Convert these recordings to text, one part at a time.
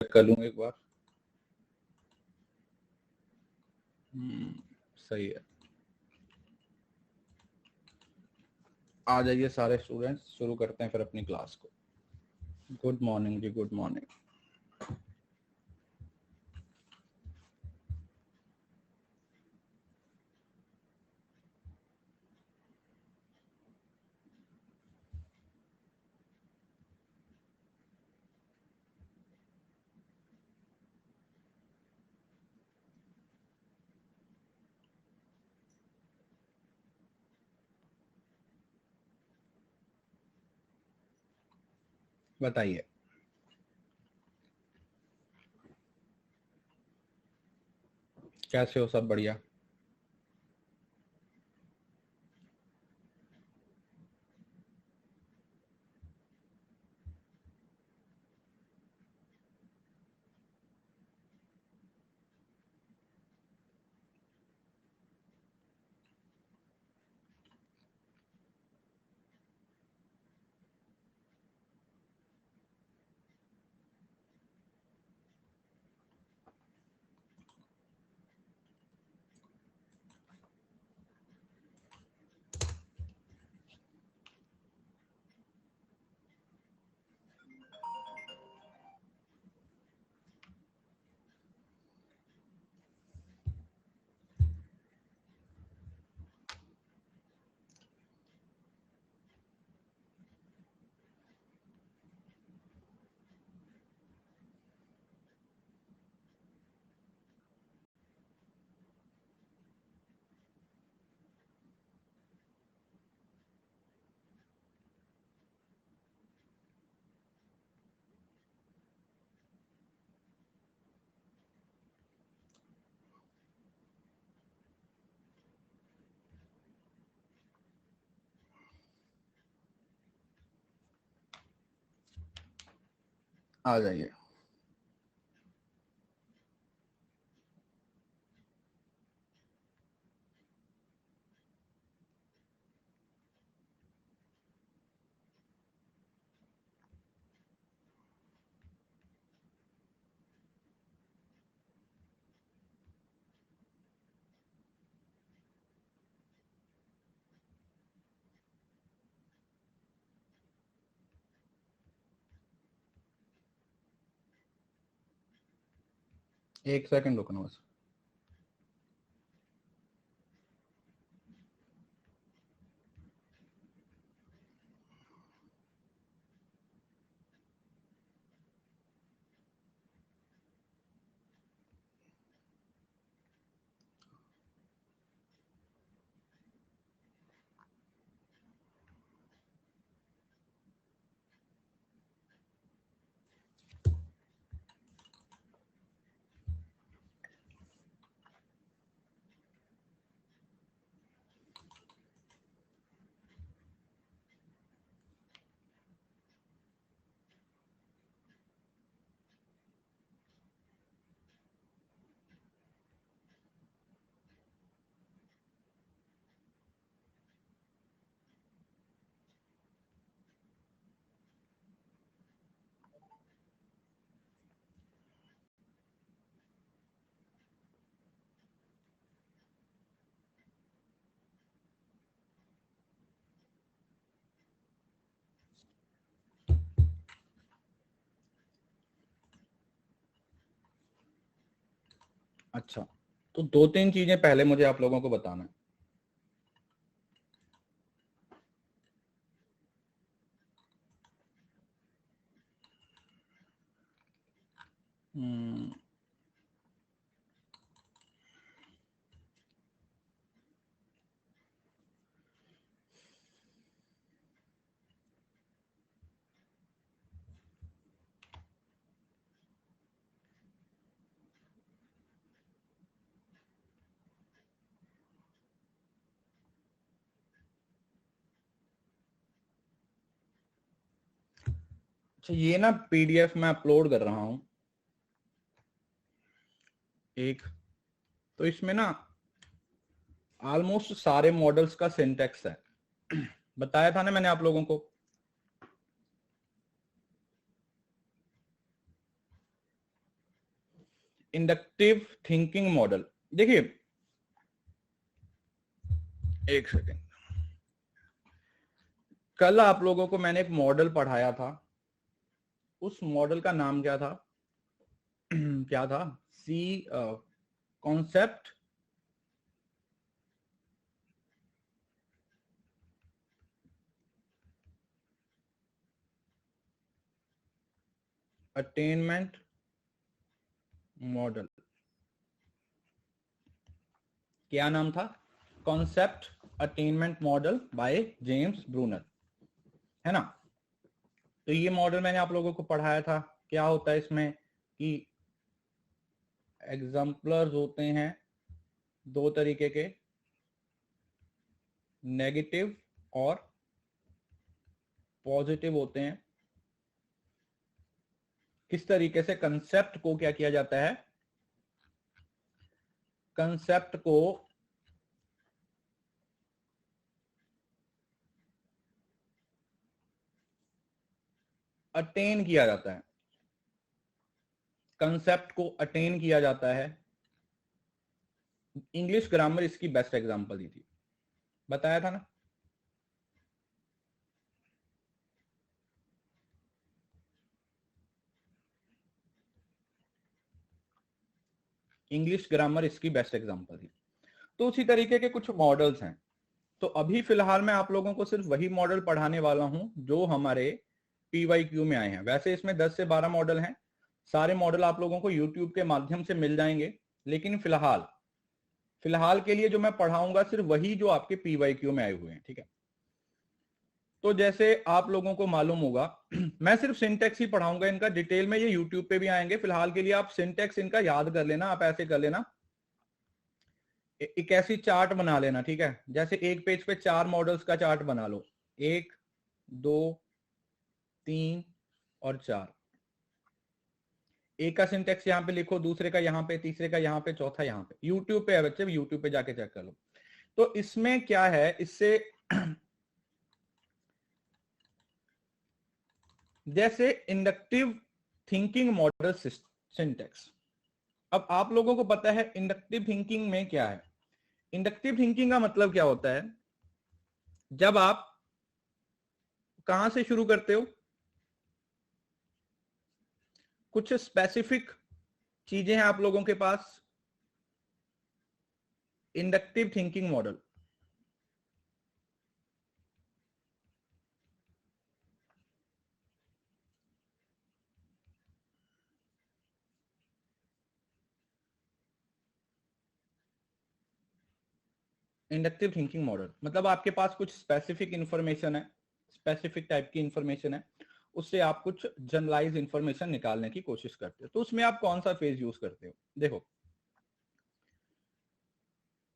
Check कर लूँ एक बार। सही है। आ जाइए सारे स्टूडेंट्स, शुरू करते हैं फिर अपनी क्लास को। गुड मॉर्निंग जी, गुड मॉर्निंग। बताइए। कैसे हो? सब बढ़िया? आ जाइए। एक सेकंड रुकना बस। अच्छा, तो दो तीन चीजें पहले मुझे आप लोगों को बताना है। अच्छा, ये ना पीडीएफ में अपलोड कर रहा हूं एक, तो इसमें ना ऑलमोस्ट सारे मॉडल्स का सिंटैक्स है। बताया था ना मैंने आप लोगों को। Inductive thinking model. देखिए एक सेकेंड, कल आप लोगों को मैंने एक मॉडल पढ़ाया था, उस मॉडल का नाम क्या था? क्या था? C concept attainment model. क्या नाम था? Concept attainment model by James Bruner, है ना? तो ये मॉडल मैंने आप लोगों को पढ़ाया था। क्या होता है इसमें कि एग्जाम्पलर्स होते हैं दो तरीके के, नेगेटिव और पॉजिटिव होते हैं। किस तरीके से कंसेप्ट को क्या किया जाता है? कंसेप्ट को अटेन किया जाता है, कंसेप्ट को अटेन किया जाता है। इंग्लिश ग्रामर इसकी बेस्ट एग्जांपल दी थी, बताया था ना। इंग्लिश ग्रामर इसकी बेस्ट एग्जांपल थी। तो उसी तरीके के कुछ मॉडल्स हैं। तो अभी फिलहाल मैं आप लोगों को सिर्फ वही मॉडल पढ़ाने वाला हूं जो हमारे PYQ में आए हैं। वैसे इसमें 10 से 12 मॉडल हैं। सारे मॉडल आप लोगों को YouTube के माध्यम से मिल जाएंगे, लेकिन फिलहाल के लिए जो मैं पढ़ाऊंगा सिर्फ वही जो आपके PYQ में आए हुए हैं, ठीक है? तो जैसे आप लोगों को मालूम होगा, मैं सिर्फ सिंटेक्स ही पढ़ाऊंगा इनका, डिटेल में ये यूट्यूब पे भी आएंगे। फिलहाल के लिए आप सिंटेक्स इनका याद कर लेना। आप ऐसे कर लेना, एक ऐसी चार्ट बना लेना, ठीक है? जैसे एक पेज पे 4 मॉडल्स का चार्ट बना लो, 1 2 3 और 4। एक का सिंटेक्स यहाँ पे लिखो, दूसरे का यहाँ पे, तीसरे का यहाँ पे, चौथा यहाँ पे। यूट्यूब पे है बच्चे, यूट्यूब पे जाके चेक कर लो। तो इसमें क्या है, इससे जैसे इंडक्टिव थिंकिंग मॉडल सिंटेक्स। अब आप लोगों को पता है इंडक्टिव थिंकिंग में क्या है। इंडक्टिव थिंकिंग का मतलब क्या होता है? जब आप कहां से शुरू करते हो, कुछ स्पेसिफिक चीजें हैं आप लोगों के पास, inductive thinking model. Inductive thinking model मतलब आपके पास कुछ स्पेसिफिक इंफॉर्मेशन है, स्पेसिफिक टाइप की इंफॉर्मेशन है, उससे आप कुछ जनरलाइज इंफॉर्मेशन निकालने की कोशिश करते हो। तो उसमें आप कौन सा फेज यूज करते हो? देखो,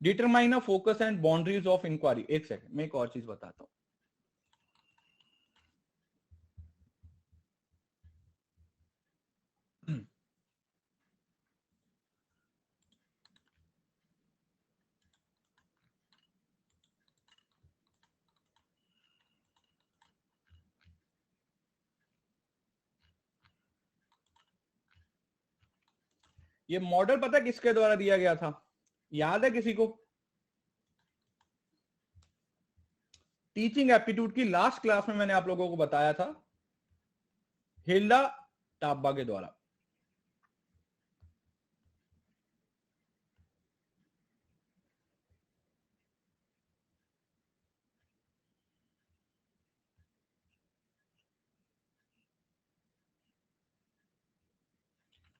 determine a focus and boundaries of inquiry. एक सेकंड, मैं एक और चीज बताता हूं। ये मॉडल पता है किसके द्वारा दिया गया था? याद है किसी को? टीचिंग एप्टीट्यूड की लास्ट क्लास में मैंने आप लोगों को बताया था, हिल्डा टाब्बा के द्वारा।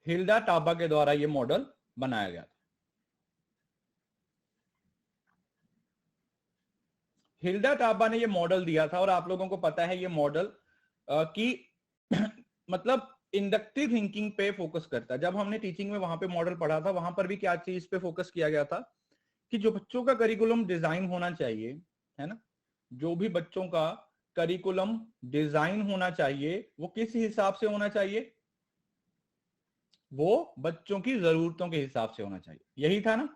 हिल्डा टाब्बा के द्वारा ये मॉडल बनाया गया था। हिल्डा टाब्बा ने ये मॉडल दिया था, और आप लोगों को पता है ये मॉडल की मतलब इंडक्टिव थिंकिंग पे फोकस करता है। जब हमने टीचिंग में वहां पे मॉडल पढ़ा था, वहां पर भी क्या चीज पे फोकस किया गया था कि जो बच्चों का करिकुलम डिजाइन होना चाहिए, है ना, जो भी बच्चों का करिकुलम डिजाइन होना चाहिए वो किस हिसाब से होना चाहिए? वो बच्चों की जरूरतों के हिसाब से होना चाहिए। यही था ना?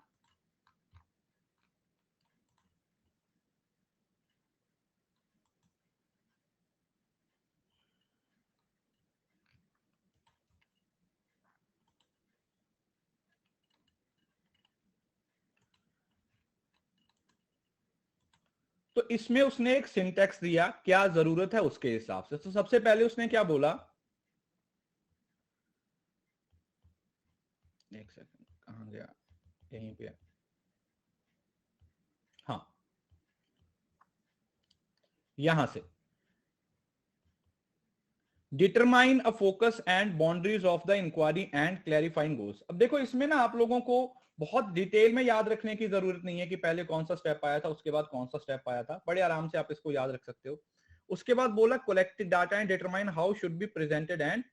तो इसमें उसने एक सिंटैक्स दिया, क्या जरूरत है उसके हिसाब से। तो सबसे पहले उसने क्या बोला, एक सेकंड कहां गया, यहीं पे, हाँ यहां से, determine a focus and boundaries of the inquiry and clarifying goals. अब देखो इसमें ना आप लोगों को बहुत डिटेल में याद रखने की जरूरत नहीं है कि पहले कौन सा स्टेप आया था उसके बाद कौन सा स्टेप आया था, बड़े आराम से आप इसको याद रख सकते हो। उसके बाद बोला collect data and determine how should be presented and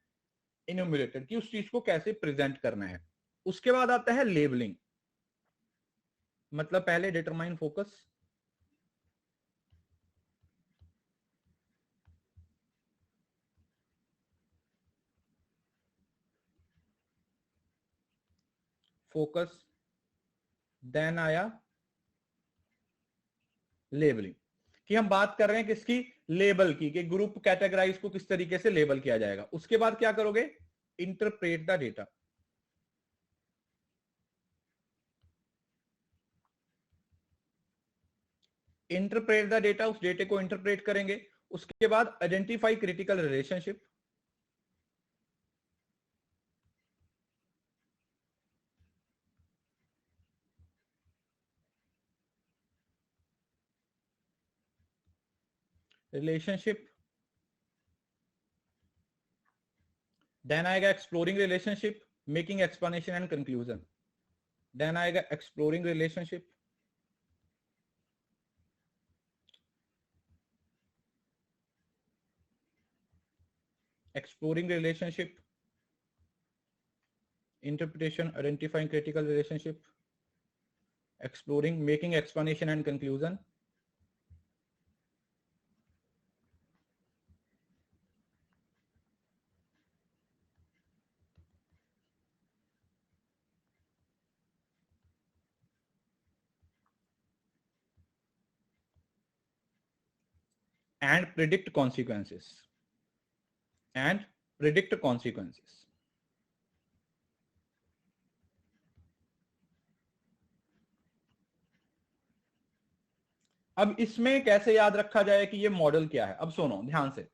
enumerated, कि उस चीज को कैसे प्रेजेंट करना है। उसके बाद आता है लेबलिंग, मतलब पहले डिटरमाइन फोकस, फोकस, देन आया लेबलिंग, कि हम बात कर रहे हैं किसकी, लेबल की, कि ग्रुप कैटेगराइज को किस तरीके से लेबल किया जाएगा। उसके बाद क्या करोगे, interpret the data, interpret the data, उस डेटे को इंटरप्रेट करेंगे। उसके बाद identify critical relationship, relationship, then आएगा exploring relationship, making explanation and conclusion, then आएगा exploring relationship, exploring relationship, interpretation, identifying critical relationship, exploring, making explanation and conclusion, and predict consequences, and predict consequences। अब इसमें कैसे याद रखा जाए कि ये मॉडल क्या है, अब सुनो ध्यान से।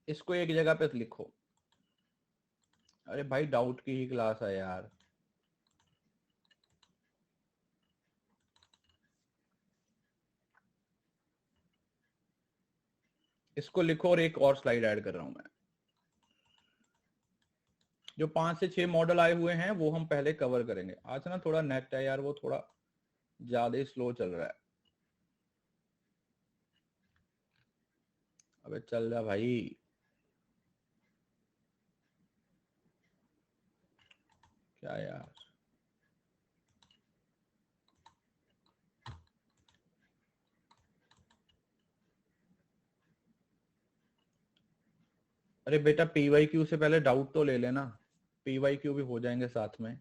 इसको एक जगह पे लिखो। अरे भाई डाउट की ही क्लास है यार। इसको लिखो और एक और स्लाइड ऐड कर रहा हूं मैं। जो 5 से 6 मॉडल आए हुए हैं वो हम पहले कवर करेंगे। आज ना थोड़ा नेट है यार, वो थोड़ा ज्यादा ही स्लो चल रहा है। अबे चल रहा भाई, क्या यार। अरे बेटा पीवाई क्यू से पहले डाउट तो ले लेना, पीवाई क्यू भी हो जाएंगे साथ में।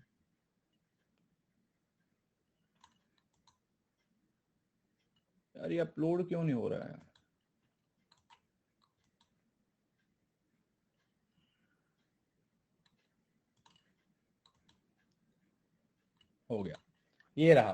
यार ये अपलोड क्यों नहीं हो रहा है। हो गया, ये रहा।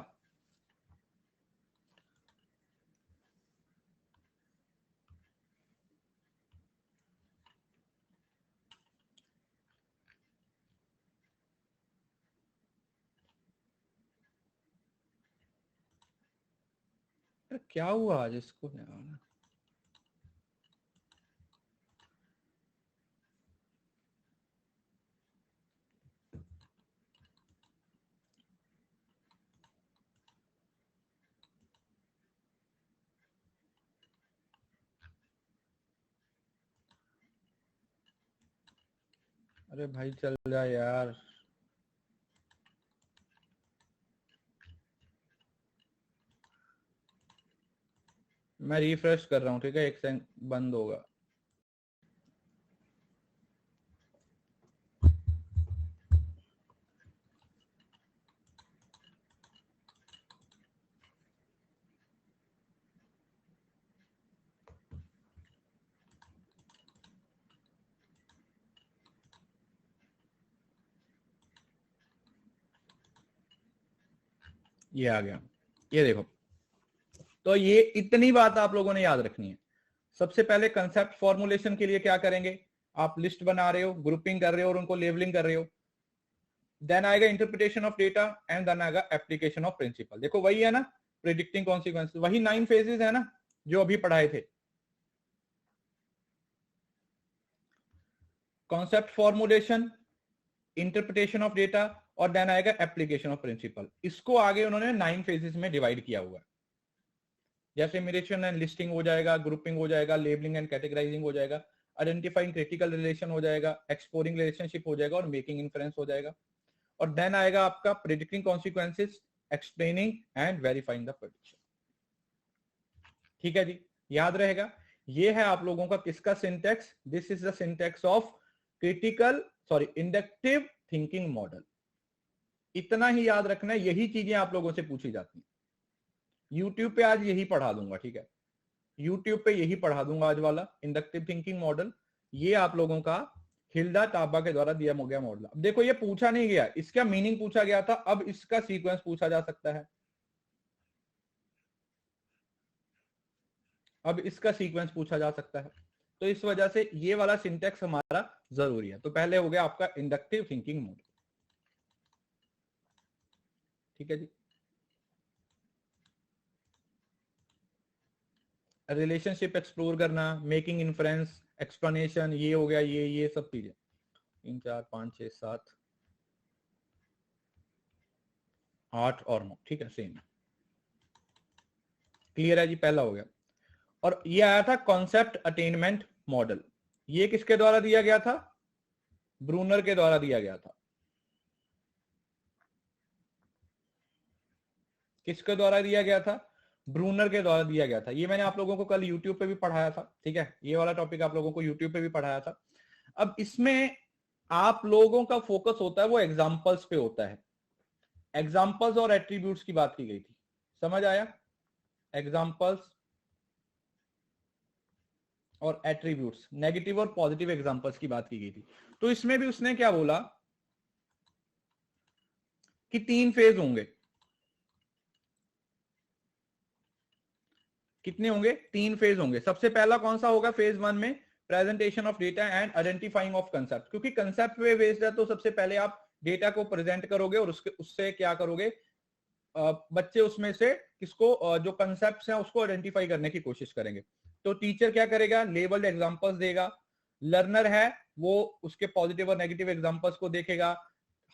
अरे क्या हुआ आज इसको यार। अरे भाई चल जा यार, मैं रिफ्रेश कर रहा हूँ, ठीक है, एक सेकंड बंद होगा। ये आ गया, ये देखो। तो ये इतनी बात आप लोगों ने याद रखनी है। सबसे पहले कंसेप्ट फॉर्मुलेशन के लिए क्या करेंगे, आप लिस्ट बना रहे हो, ग्रुपिंग कर रहे हो और उनको लेबलिंग कर रहे हो। देन आएगा interpretation of data and then आएगा एप्लीकेशन ऑफ प्रिंसिपल। देखो वही है ना, प्रिडिक्टिंग कॉन्सिक्वेंस, वही 9 फेजेस है ना जो अभी पढ़ाए थे। Concept formulation, interpretation of data और देन आएगा एप्लीकेशन ऑफ प्रिंसिपल। इसको आगे उन्होंने 9 फेजेस में डिवाइड किया हुआ है। जैसे मिरेशन एंड लिस्टिंग हो जाएगा, ग्रुपिंग हो जाएगा, लेबलिंग एंड कैटेगराइजिंग हो जाएगा, आइडेंटिफाइंग क्रिटिकल रिलेशन हो जाएगा, एक्सप्लोरिंग रिलेशनशिप हो जाएगा और मेकिंग इन्फ्रेंस हो जाएगा। और देन आएगा आपका predicting consequences, explaining and verifying the prediction. ठीक है जी, याद रहेगा। ये है आप लोगों का किसका syntax, this is the syntax of critical sorry inductive thinking model. इतना ही याद रखना है, यही चीजें आप लोगों से पूछी जाती हैं। यूट्यूब पे आज यही पढ़ा दूंगा, ठीक है, यूट्यूब पे यही पढ़ा दूंगा आज वाला इंडक्टिव थिंकिंग मॉडल। ये आप लोगों का हिल्डा टाबा के द्वारा दिया गया मॉडल। अब देखो ये पूछा नहीं गया, इसका मीनिंग पूछा गया था, अब इसका सीक्वेंस पूछा जा सकता है। अब इसका सीक्वेंस पूछा जा सकता है, तो इस वजह से ये वाला सिंटेक्स हमारा जरूरी है। तो पहले हो गया आपका इंडक्टिव थिंकिंग मॉडल, ठीक है जी। रिलेशनशिप एक्सप्लोर करना, मेकिंग इन्फ्रेंस, एक्सप्लेनेशन, ये हो गया, ये सब चीजें 3 4 5 6 7 8 और 9, ठीक है, सेम क्लियर है जी, पहला हो गया। और ये आया था कॉन्सेप्ट अटेनमेंट मॉडल। ये किसके द्वारा दिया गया था, ब्रूनर के द्वारा दिया गया था। किसके द्वारा दिया गया था, ब्रूनर के द्वारा दिया गया था। ये मैंने आप लोगों को कल यूट्यूब पे भी पढ़ाया था, ठीक है, ये वाला टॉपिक आप लोगों को यूट्यूब पे भी पढ़ाया था। अब इसमें आप लोगों का फोकस होता है वो एग्जाम्पल्स पे होता है। एग्जाम्पल्स और एट्रीब्यूट्स की बात की गई थी, समझ आया, एग्जाम्पल्स और एट्रीब्यूट्स, नेगेटिव और पॉजिटिव एग्जाम्पल्स की बात की गई थी। तो इसमें भी उसने क्या बोला कि 3 फेज होंगे। कितने होंगे, 3 फेज होंगे। सबसे पहला कौन सा होगा, फेज 1 में presentation of data and identifying of concept. क्योंकि कंसेप्ट पे बेस्ड है तो सबसे पहले आप डेटा को प्रेजेंट करोगे और उससे क्या करोगे, बच्चे उसमें से किसको, जो कंसेप्ट हैं उसको आइडेंटिफाई करने की कोशिश करेंगे। तो टीचर क्या करेगा, लेबल्ड एग्जांपल्स देगा। लर्नर है वो उसके पॉजिटिव और नेगेटिव एग्जांपल्स को देखेगा,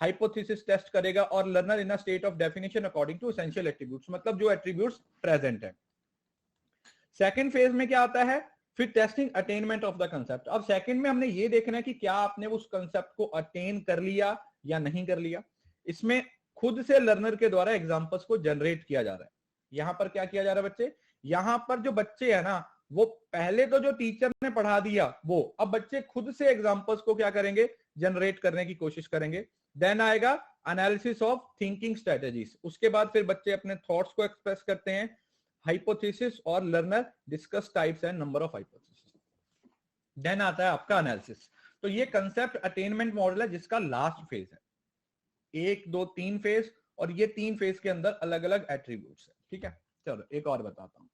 हाइपोथेसिस टेस्ट करेगा और learner in a state of definition according to essential attributes, मतलब जो एट्रीब्यूट्स प्रेजेंट है। सेकंड फेज में क्या आता है, फिर testing attainment of the concept. अब सेकंड में हमने ये देखना है कि क्या आपने उस कंसेप्ट को अटेन कर लिया या नहीं कर लिया। इसमें खुद से लर्नर के द्वारा एग्जांपल्स को जनरेट किया जा रहा है। यहां पर क्या किया जा रहा है बच्चे, यहां पर जो बच्चे है ना, वो पहले तो जो टीचर ने पढ़ा दिया वो, अब बच्चे खुद से एग्जांपल्स को क्या करेंगे, जनरेट करने की कोशिश करेंगे। देन आएगा एनालिसिस ऑफ थिंकिंग स्ट्रेटेजीज। उसके बाद फिर बच्चे अपने थॉट्स को एक्सप्रेस करते हैं, हाइपोथेसिस और learner discuss types and number of hypothesis. Then आता है आपका एनालिसिस। तो ये कंसेप्ट अटेनमेंट मॉडल है जिसका लास्ट फेज है। 1 2 3 फेज, और ये 3 फेज के अंदर अलग अलग एट्रीब्यूट्स है, ठीक है। चलो एक और बताता हूं।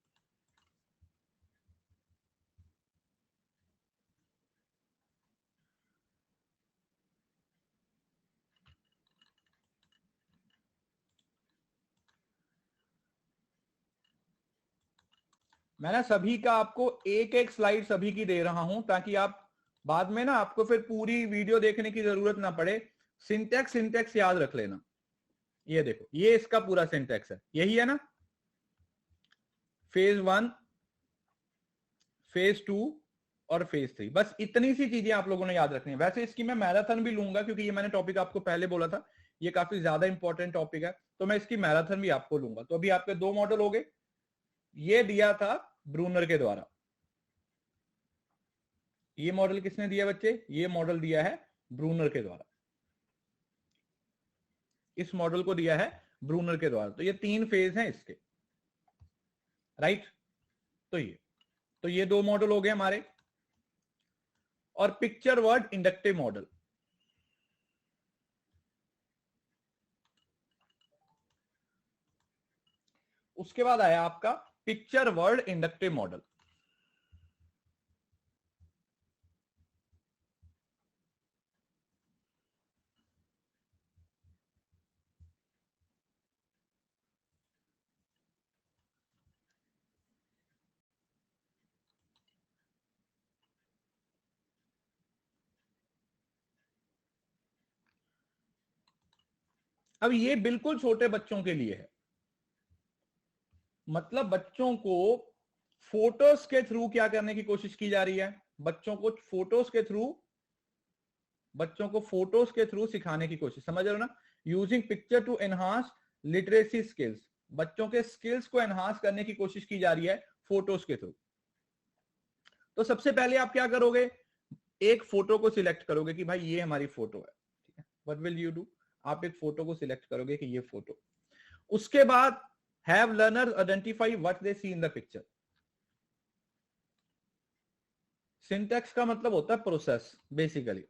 मैं ना सभी का आपको एक एक स्लाइड सभी की दे रहा हूं ताकि आप बाद में ना आपको फिर पूरी वीडियो देखने की जरूरत ना पड़े। सिंटेक्स सिंटेक्स याद रख लेना। ये देखो, ये इसका पूरा सिंटेक्स है, यही है ना, फेज 1, फेज 2, और फेज 3। बस इतनी सी चीजें आप लोगों ने याद रखनी है। वैसे इसकी मैं मैराथन भी लूंगा क्योंकि ये मैंने टॉपिक आपको पहले बोला था, ये काफी ज्यादा इंपॉर्टेंट टॉपिक है, तो मैं इसकी मैराथन भी आपको लूंगा। तो अभी आपके 2 मॉडल हो गए। ये दिया था ब्रूनर के द्वारा। ये मॉडल किसने दिया बच्चे? ये मॉडल दिया है ब्रूनर के द्वारा। इस मॉडल को दिया है ब्रूनर के द्वारा। तो ये 3 फेज हैं इसके, राइट। तो ये 2 मॉडल हो गए हमारे। और पिक्चर वर्ड इंडक्टिव मॉडल, उसके बाद आया आपका पिक्चर वर्ड इंडक्टिव मॉडल। अब ये बिल्कुल छोटे बच्चों के लिए है, मतलब बच्चों को फोटोज के थ्रू क्या करने की कोशिश की जा रही है? बच्चों को फोटोज के थ्रू सिखाने की कोशिश, समझ रहे हो ना? Using picture to enhance literacy skills, बच्चों के स्किल्स को एनहांस करने की कोशिश की जा रही है फोटोज के थ्रू। तो सबसे पहले आप क्या करोगे? एक फोटो को सिलेक्ट करोगे कि भाई ये हमारी फोटो है, ठीक है। What will you do? आप एक फोटो को सिलेक्ट करोगे कि ये फोटो। उसके बाद have learner identify what they see in the picture. Syntax का मतलब होता है प्रोसेस बेसिकली।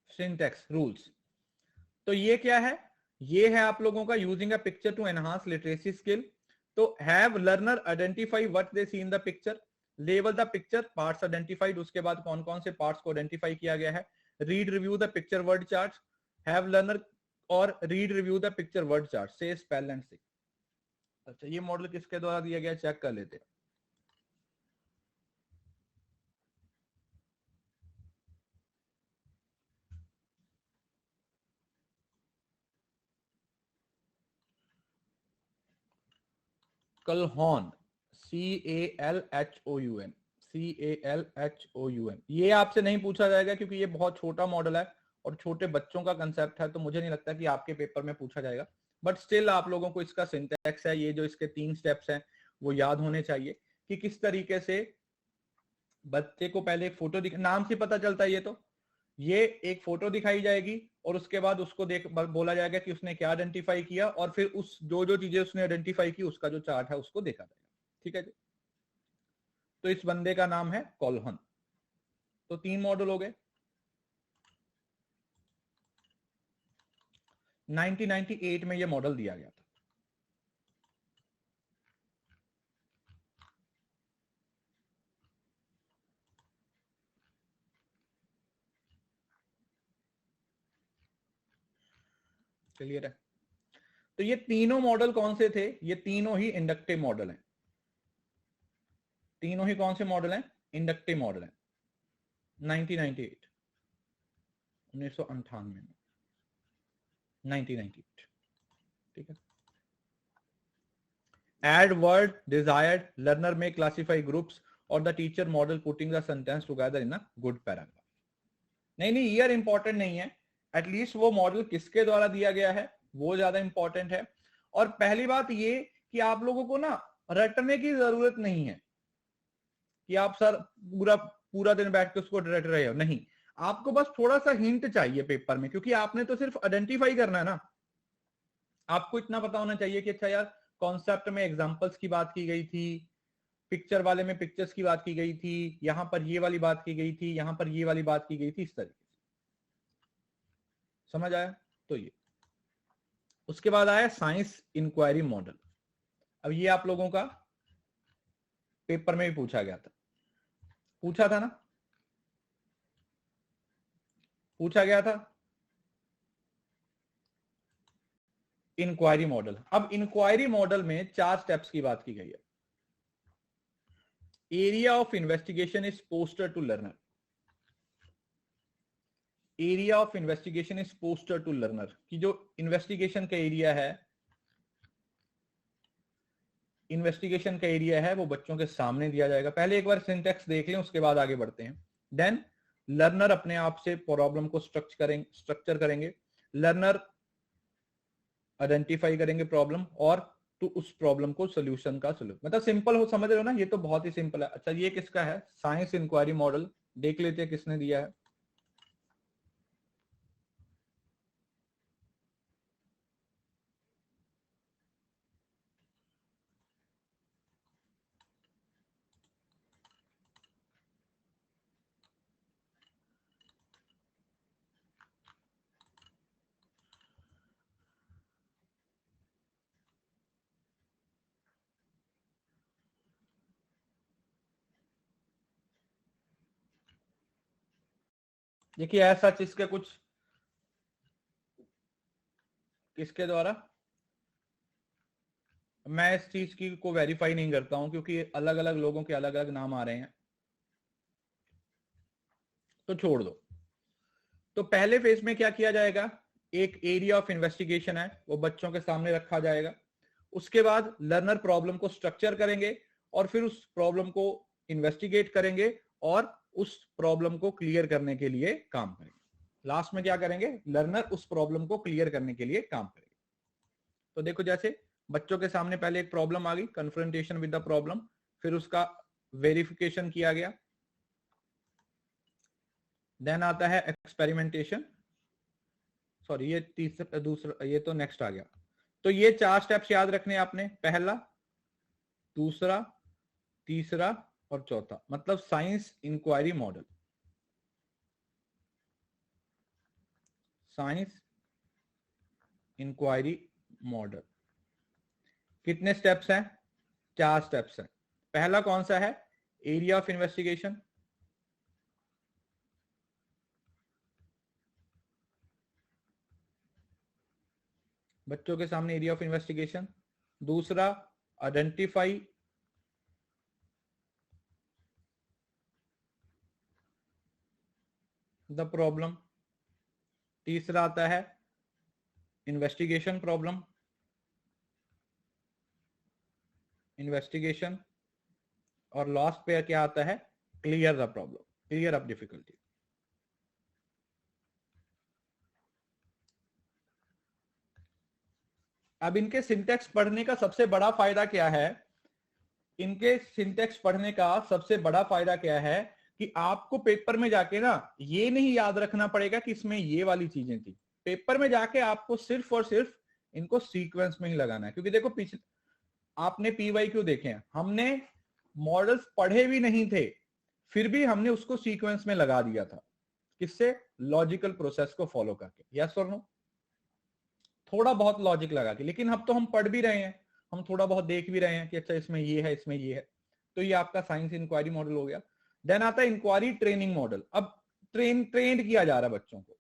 Syntax rules. तो ये क्या है? ये है आप लोगों का using a picture to enhance literacy skill. तो have learner identify what they see in the picture, label the picture, parts identified, उसके बाद कौन कौन से पार्ट्स को आइडेंटिफाई किया गया है। Read review the picture word chart, have learner और read review the picture word chart, से स्पेल एंड सी। अच्छा, ये मॉडल किसके द्वारा दिया गया, चेक कर लेते हैं। कलहॉन, CALHOUN, CALHOUN। ये आपसे नहीं पूछा जाएगा क्योंकि ये बहुत छोटा मॉडल है और छोटे बच्चों का कंसेप्ट है, तो मुझे नहीं लगता कि आपके पेपर में पूछा जाएगा। बट स्टिल आप लोगों को इसका सिंटैक्स है, ये जो इसके 3 स्टेप्स हैं वो याद होने चाहिए कि किस तरीके से बच्चे को पहले एक फोटो नाम से पता चलता है। ये एक फोटो दिखाई जाएगी और उसके बाद उसको बोला जाएगा कि उसने क्या आइडेंटिफाई किया, और फिर उस जो चीजें उसने आइडेंटिफाई की उसका जो चार्ट है उसको देखा जाएगा, ठीक है जी। तो इस बंदे का नाम है कॉलहन। तो 3 मॉडल हो गए। 1998 में ये मॉडल दिया गया था। क्लियर है? तो ये तीनों मॉडल कौन से थे? ये तीनों ही इंडक्टिव मॉडल हैं। तीनों ही कौन से मॉडल हैं? इंडक्टिव मॉडल हैं। 1998, 1998 में, 1998, ठीक है। Add word desired, learner may classify groups or the teacher model putting the sentence together in a good paragraph। नहीं, ईयर इंपॉर्टेंट नहीं है, एटलीस्ट वो मॉडल किसके द्वारा दिया गया है वो ज्यादा इंपॉर्टेंट है। और पहली बात ये कि आप लोगों को ना रटने की जरूरत नहीं है कि आप सर पूरा पूरा दिन बैठ के उसको रट रहे हो, नहीं। आपको बस थोड़ा सा हिंट चाहिए पेपर में, क्योंकि आपने तो सिर्फ आइडेंटिफाई करना है ना। आपको इतना पता होना चाहिए कि अच्छा यार, कॉन्सेप्ट में एग्जांपल्स की बात की गई थी, पिक्चर वाले में पिक्चर्स की बात की गई थी, यहां पर ये वाली बात की गई थी, यहां पर ये वाली बात की गई थी, इस तरीके से। समझ आया? तो ये उसके बाद आया साइंस इंक्वायरी मॉडल। अब ये आप लोगों का पेपर में भी पूछा गया था, पूछा था ना, पूछा गया था इंक्वायरी मॉडल। अब इंक्वायरी मॉडल में 4 स्टेप्स की बात की गई है। Area of investigation is poster to learner. Area of investigation is poster to learner, कि जो इन्वेस्टिगेशन का एरिया है, इन्वेस्टिगेशन का एरिया है वो बच्चों के सामने दिया जाएगा। पहले एक बार सिंटेक्स देख लें, उसके बाद आगे बढ़ते हैं। देन लर्नर अपने आप से प्रॉब्लम को स्ट्रक्चर करेंगे। लर्नर आइडेंटिफाई करेंगे प्रॉब्लम, और तो उस प्रॉब्लम को सोल्यूशन का सोल्यूशन, मतलब सिंपल हो, समझ रहे हो ना, ये तो बहुत ही सिंपल है। अच्छा, ये किसका है? Science inquiry model. देख लेते हैं किसने दिया है। देखिए ऐसा इसके कुछ, किसके द्वारा, मैं इस चीज की को वेरीफाई नहीं करता हूं, क्योंकि अलग अलग लोगों के अलग अलग नाम आ रहे हैं, तो छोड़ दो। तो पहले फेज में क्या किया जाएगा? एक एरिया ऑफ इन्वेस्टिगेशन है, वो बच्चों के सामने रखा जाएगा। उसके बाद लर्नर प्रॉब्लम को स्ट्रक्चर करेंगे, और फिर उस प्रॉब्लम को इन्वेस्टिगेट करेंगे, और उस प्रॉब्लम को क्लियर करने के लिए काम करेंगे। लास्ट में क्या करेंगे? लर्नर उस प्रॉब्लम को क्लियर करने के लिए काम करेंगे। तो देखो, जैसे बच्चों के सामने पहले एक प्रॉब्लम आ गई, कन्फ्रंटेशन विद द प्रॉब्लम, फिर उसका वेरिफिकेशन किया गया, देन आता है एक्सपेरिमेंटेशन, सॉरी ये तीसरा, दूसरा, ये तो नेक्स्ट आ गया। तो ये 4 स्टेप्स याद रखने आपने, पहला, दूसरा, तीसरा और चौथा, मतलब science inquiry model. Science inquiry model कितने स्टेप्स हैं? 4 स्टेप्स हैं। पहला कौन सा है? एरिया ऑफ इन्वेस्टिगेशन, बच्चों के सामने एरिया ऑफ इन्वेस्टिगेशन। दूसरा, आइडेंटिफाई द प्रॉब्लम। तीसरा आता है इन्वेस्टिगेशन प्रॉब्लम, इन्वेस्टिगेशन। और लास्ट पे क्या आता है? Clear the problem, clear up difficulty. अब इनके सिंटेक्स पढ़ने का सबसे बड़ा फायदा क्या है? इनके सिंटेक्स पढ़ने का सबसे बड़ा फायदा क्या है कि आपको पेपर में जाके ना ये नहीं याद रखना पड़ेगा कि इसमें ये वाली चीजें थी। पेपर में जाके आपको सिर्फ और सिर्फ इनको सीक्वेंस में ही लगाना है, क्योंकि देखो पिछले आपने पीवाई क्यू देखे हैं, हमने मॉडल्स पढ़े भी नहीं थे, फिर भी हमने उसको सीक्वेंस में लगा दिया था। किससे? लॉजिकल प्रोसेस को फॉलो करके। यस और नो? थोड़ा बहुत लॉजिक लगा के। लेकिन अब तो हम पढ़ भी रहे हैं, हम थोड़ा बहुत देख भी रहे हैं कि अच्छा इसमें ये है, इसमें ये है। तो ये आपका साइंस इंक्वायरी मॉडल हो गया। देन आता है इंक्वायरी ट्रेनिंग मॉडल। अब ट्रेंड किया जा रहा है बच्चों को।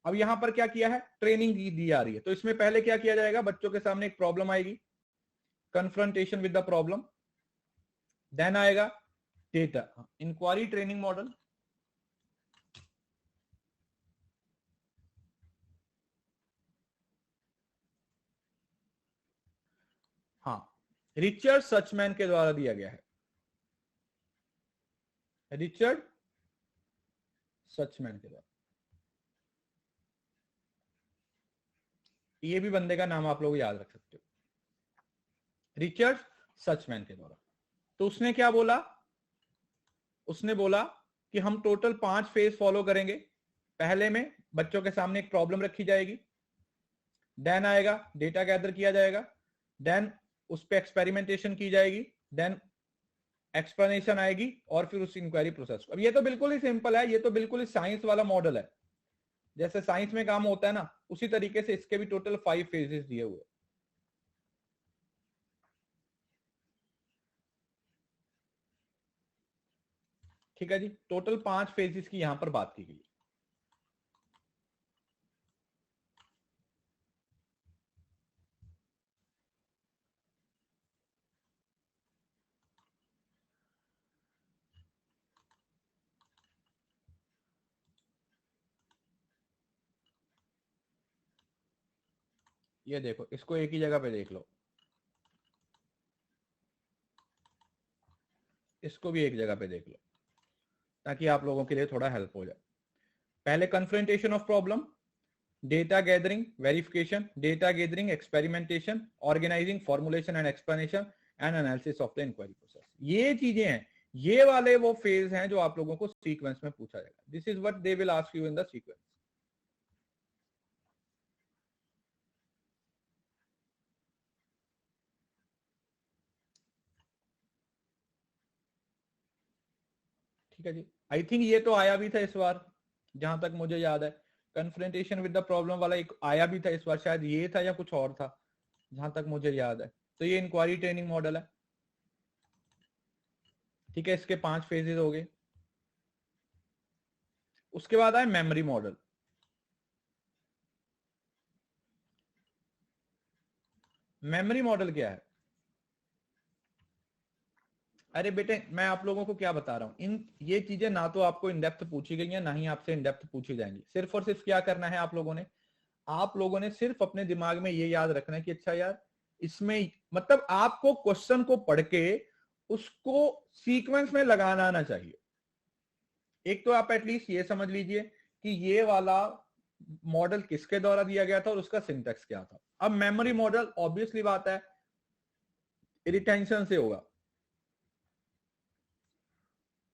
अब यहां पर क्या किया है? ट्रेनिंग दी जा रही है। तो इसमें पहले क्या किया जाएगा? बच्चों के सामने एक प्रॉब्लम आएगी, confrontation with the problem. Then आएगा डेटा, इंक्वायरी ट्रेनिंग मॉडल। हाँ, रिचर्ड सचमैन के द्वारा दिया गया है, रिचर्ड सचमैन के द्वारा। ये भी बंदे का नाम आप लोग याद रख सकते हो, रिचर्ड सचमैन के द्वारा। तो उसने क्या बोला? उसने बोला कि हम टोटल 5 फेज फॉलो करेंगे। पहले में बच्चों के सामने एक प्रॉब्लम रखी जाएगी, देन आएगा डेटा गैदर किया जाएगा, देन उस पर एक्सपेरिमेंटेशन की जाएगी, देन एक्सप्लेनेशन आएगी, और फिर उस इंक्वायरी प्रोसेस को। अब ये तो बिल्कुल ही सिंपल है, ये तो बिल्कुल ही साइंस वाला मॉडल है। जैसे साइंस में काम होता है ना, उसी तरीके से इसके भी टोटल 5 फेजेस दिए हुए। ठीक है जी, टोटल 5 फेजेस की यहां पर बात की गई। ये देखो, इसको एक ही जगह पे देख लो, इसको भी एक जगह पे देख लो, ताकि आप लोगों के लिए थोड़ा हेल्प हो जाए। पहले confrontation of problem, data gathering, verification, data gathering, experimentation, organizing, formulation and explanation and analysis of the inquiry process. ये चीजें हैं, ये वाले वो फेज हैं जो आप लोगों को सीक्वेंस में पूछा जाएगा। This is what they will ask you in the sequence. ठीक है जी, आई थिंक ये तो आया भी था इस बार, जहां तक मुझे याद है। कन्फ्रंटेशन विद द प्रॉब्लम वाला एक आया भी था इस बार, शायद ये था या कुछ और था, जहां तक मुझे याद है। तो ये इंक्वायरी ट्रेनिंग मॉडल है। ठीक है, इसके 5 फेजेस हो गए। उसके बाद आए मेमोरी मॉडल। मेमोरी मॉडल क्या है? अरे बेटे, मैं आप लोगों को क्या बता रहा हूं, इन ये चीजें ना तो आपको इन डेप्थ पूछी गई है, ना ही आपसे इन डेप्थ पूछी जाएंगी। सिर्फ और सिर्फ क्या करना है आप लोगों ने सिर्फ अपने दिमाग में ये याद रखना है कि अच्छा यार, इसमें मतलब आपको क्वेश्चन को पढ़ के उसको सीक्वेंस में लगाना आना चाहिए। एक तो आप एटलीस्ट ये समझ लीजिए कि ये वाला मॉडल किसके द्वारा दिया गया था और उसका सिंटेक्स क्या था। अब मेमोरी मॉडल ऑब्वियसली बात है रिटेंशन से होगा,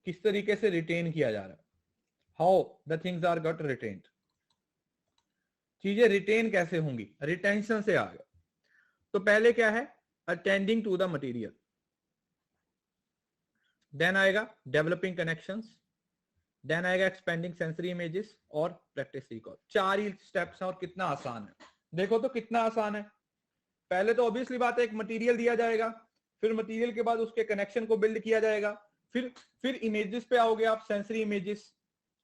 किस तरीके से रिटेन किया जा रहा है, how the things are got retained, चीजें रिटेन कैसे होंगी, रिटेंशन से आ गया। तो पहले क्या है, attending to the material, then आएगा डेवलपिंग कनेक्शंस, देन आएगा एक्सपेंडिंग सेंसरी इमेजेस और प्रैक्टिस रिकॉल। 4 ही स्टेप्स हैं और कितना आसान है, देखो तो कितना आसान है। पहले तो ऑब्वियसली बात है, एक मटेरियल दिया जाएगा, फिर मटेरियल के बाद उसके कनेक्शन को बिल्ड किया जाएगा, फिर इमेजेस पे आओगे आप, सेंसरी इमेजेस,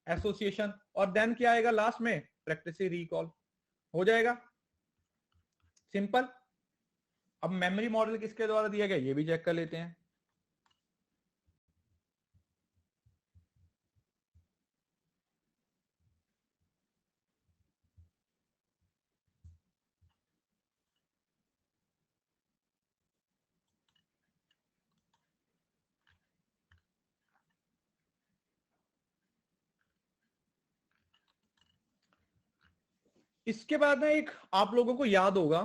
एसोसिएशन, और देन क्या आएगा लास्ट में, प्रैक्टिस रिकॉल। हो जाएगा सिंपल। अब मेमोरी मॉडल किसके द्वारा दिया गया ये भी चेक कर लेते हैं। इसके बाद ना एक आप लोगों को याद होगा,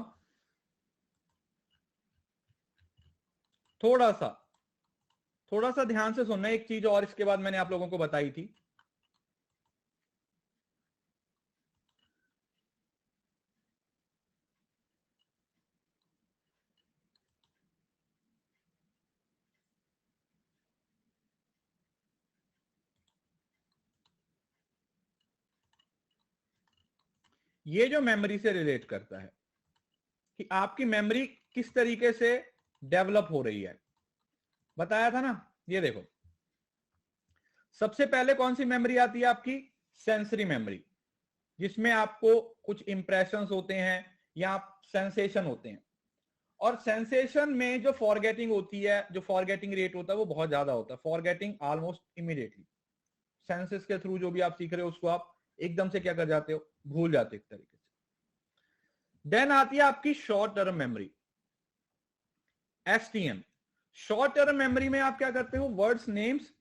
थोड़ा सा ध्यान से सुनना, एक चीज और इसके बाद मैंने आप लोगों को बताई थी। ये जो मेमोरी से रिलेट करता है कि आपकी मेमोरी किस तरीके से डेवलप हो रही है, बताया था ना। ये देखो, सबसे पहले कौन सी मेमोरी आती है आपकी, सेंसरी मेमोरी, जिसमें आपको कुछ इंप्रेशंस होते हैं या सेंसेशन होते हैं। और सेंसेशन में जो फॉरगेटिंग होती है, जो फॉरगेटिंग रेट होता है वो बहुत ज्यादा होता है, फॉरगेटिंग ऑलमोस्ट इमीडिएटली। सेंसेस के थ्रू जो भी आप सीख रहे हो उसको आप एकदम से क्या कर जाते हो, भूल जाते एक तरीके से। देन आती है आपकी short term memory, STM. Short term memory में आप क्या करते हो, words names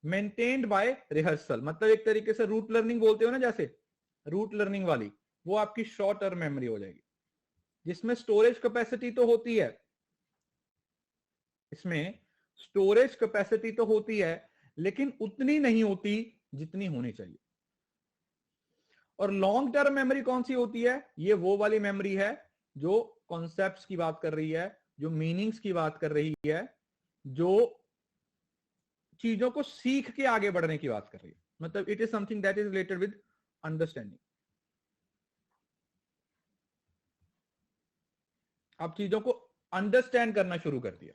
maintained by rehearsal, मतलब एक तरीके से रूट लर्निंग बोलते हो ना, जैसे रूट लर्निंग वाली, वो आपकी शॉर्ट टर्म मेमोरी हो जाएगी, जिसमें स्टोरेज कैपेसिटी तो होती है, इसमें स्टोरेज कैपेसिटी तो होती है लेकिन उतनी नहीं होती जितनी होनी चाहिए। और लॉन्ग टर्म मेमोरी कौन सी होती है, ये वो वाली मेमोरी है जो कॉन्सेप्ट्स की बात कर रही है, जो मीनिंग्स की बात कर रही है, जो चीजों को सीख के आगे बढ़ने की बात कर रही है। मतलब it is something that is related with understanding. आप चीजों को अंडरस्टैंड करना शुरू कर दिया।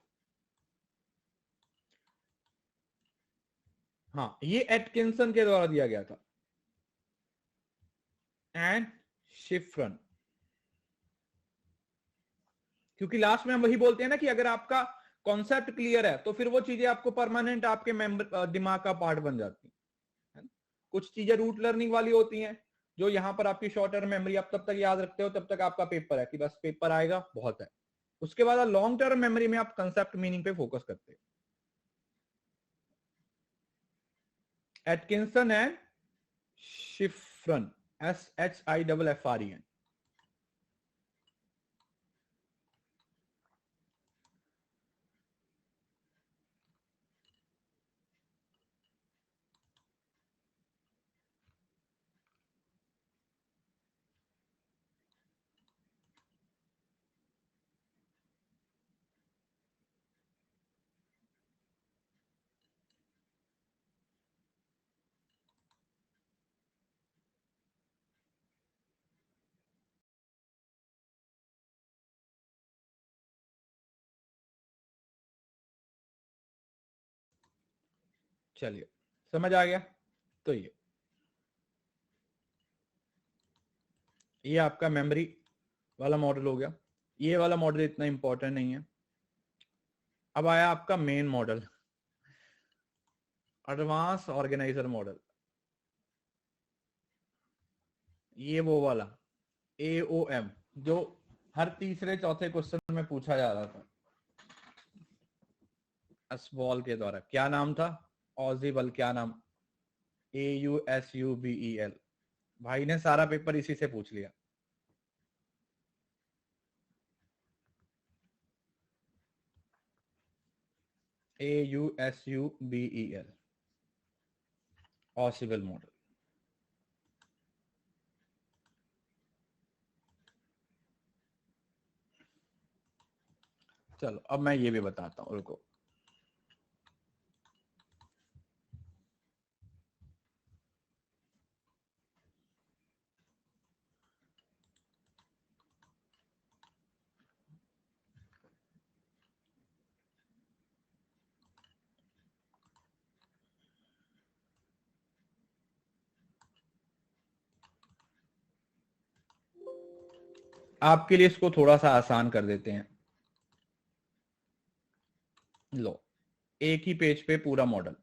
हाँ, ये एटकिंसन के द्वारा दिया गया था, एंड शिफ्रन। क्योंकि लास्ट में हम वही बोलते हैं ना कि अगर आपका कॉन्सेप्ट क्लियर है तो फिर वो चीजें आपको परमानेंट आपके दिमाग का पार्ट बन जाती है। कुछ चीजें रूट लर्निंग वाली होती हैं, जो यहाँ पर आपकी शॉर्ट टर्म मेमोरी आप तब तक याद रखते हो तब तक आपका पेपर है कि बस पेपर आएगा बहुत है। उसके बाद लॉन्ग टर्म मेमोरी में आप कंसेप्ट मीनिंग पे फोकस करते हो। Atkinson and Shiffrin, SHIFFREN। चलिए समझ आ गया। तो ये आपका मेमोरी वाला मॉडल हो गया। ये वाला मॉडल इतना इंपॉर्टेंट नहीं है। अब आया आपका main model, advance organiser model. ये वो वाला AOM जो हर तीसरे चौथे क्वेश्चन में पूछा जा रहा था असबॉल के द्वारा। क्या नाम था? ऑजिबल। क्या नाम? AUSUBEL। भाई ने सारा पेपर इसी से पूछ लिया। AUSUBEL, ऑसिबल model. चलो अब मैं ये भी बताता हूँ, रुको। आपके लिए इसको थोड़ा सा आसान कर देते हैं। लो, एक ही पेज पे पूरा मॉडल।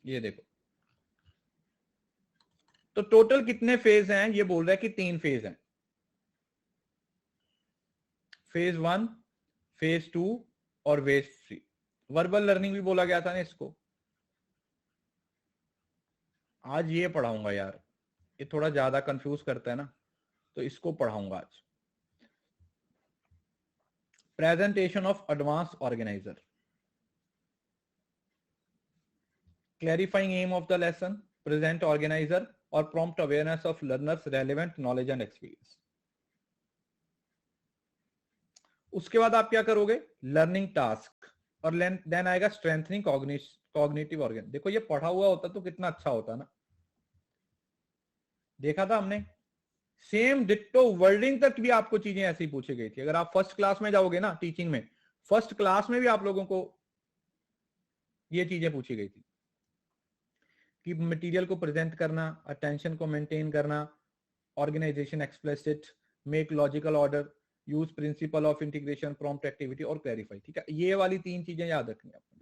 ये देखो, तो टोटल कितने फेज हैं? ये बोल रहा है कि 3 फेज हैं। फेज 1, फेज 2 और फेज 3। वर्बल लर्निंग भी बोला गया था ना इसको। आज ये पढ़ाऊंगा यार, ये थोड़ा ज्यादा कंफ्यूज करता है ना, तो इसको पढ़ाऊंगा आज। Presentation of advance organiser, clarifying aim of the lesson, present organiser और prompt awareness of learners relevant knowledge and experience. उसके बाद आप क्या करोगे? लर्निंग टास्क, और देन आएगा स्ट्रेंथनिंग कॉग्निटिव ऑर्गन। देखो ये पढ़ा हुआ होता तो कितना अच्छा होता ना। देखा था हमने, सेम डिट्टो वर्डिंग तक भी आपको चीजें ऐसी पूछी गई थी। अगर आप फर्स्ट क्लास में जाओगे ना टीचिंग में, फर्स्ट क्लास में भी आप लोगों को ये चीजें पूछी गई थी कि मटेरियल को प्रेजेंट करना, अटेंशन को मेंटेन करना, organization explicit, make logical order, use principle of integration, prompt activity और क्लैरिफाई। ठीक है, ये वाली 3 चीजें याद रखनी है आपको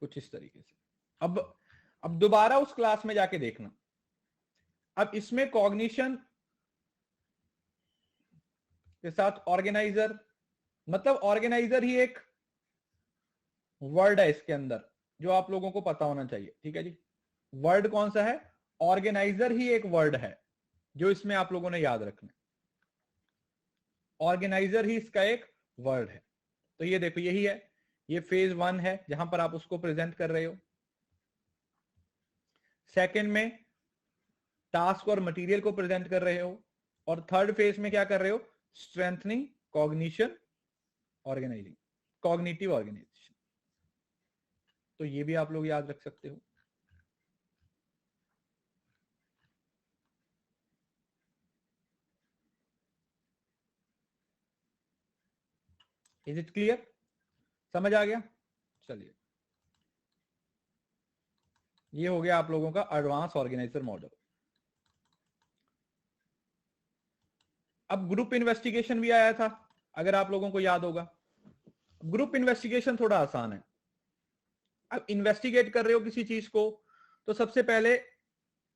कुछ इस तरीके से। अब दोबारा उस क्लास में जाके देखना। अब इसमें कॉग्निशन के साथ ऑर्गेनाइजर, मतलब ऑर्गेनाइजर ही एक वर्ड है इसके अंदर जो आप लोगों को पता होना चाहिए। ठीक है जी, वर्ड कौन सा है? ऑर्गेनाइजर ही एक वर्ड है जो इसमें आप लोगों ने याद रखना। ऑर्गेनाइजर ही इसका एक वर्ड है। तो ये देखो, यही है, ये फेज 1 है जहां पर आप उसको प्रेजेंट कर रहे हो। सेकंड में टास्क और मटेरियल को प्रेजेंट कर रहे हो, और थर्ड फेज में क्या कर रहे हो? Strengthening cognition organizing, cognitive organization. तो ये भी आप लोग याद रख सकते हो। Is it clear? समझ आ गया? चलिए, ये हो गया आप लोगों का एडवांस ऑर्गेनाइजर मॉडल। अब ग्रुप इन्वेस्टिगेशन भी आया था, अगर आप लोगों को याद होगा। ग्रुप इन्वेस्टिगेशन थोड़ा आसान है। अब इन्वेस्टिगेट कर रहे हो किसी चीज को तो सबसे पहले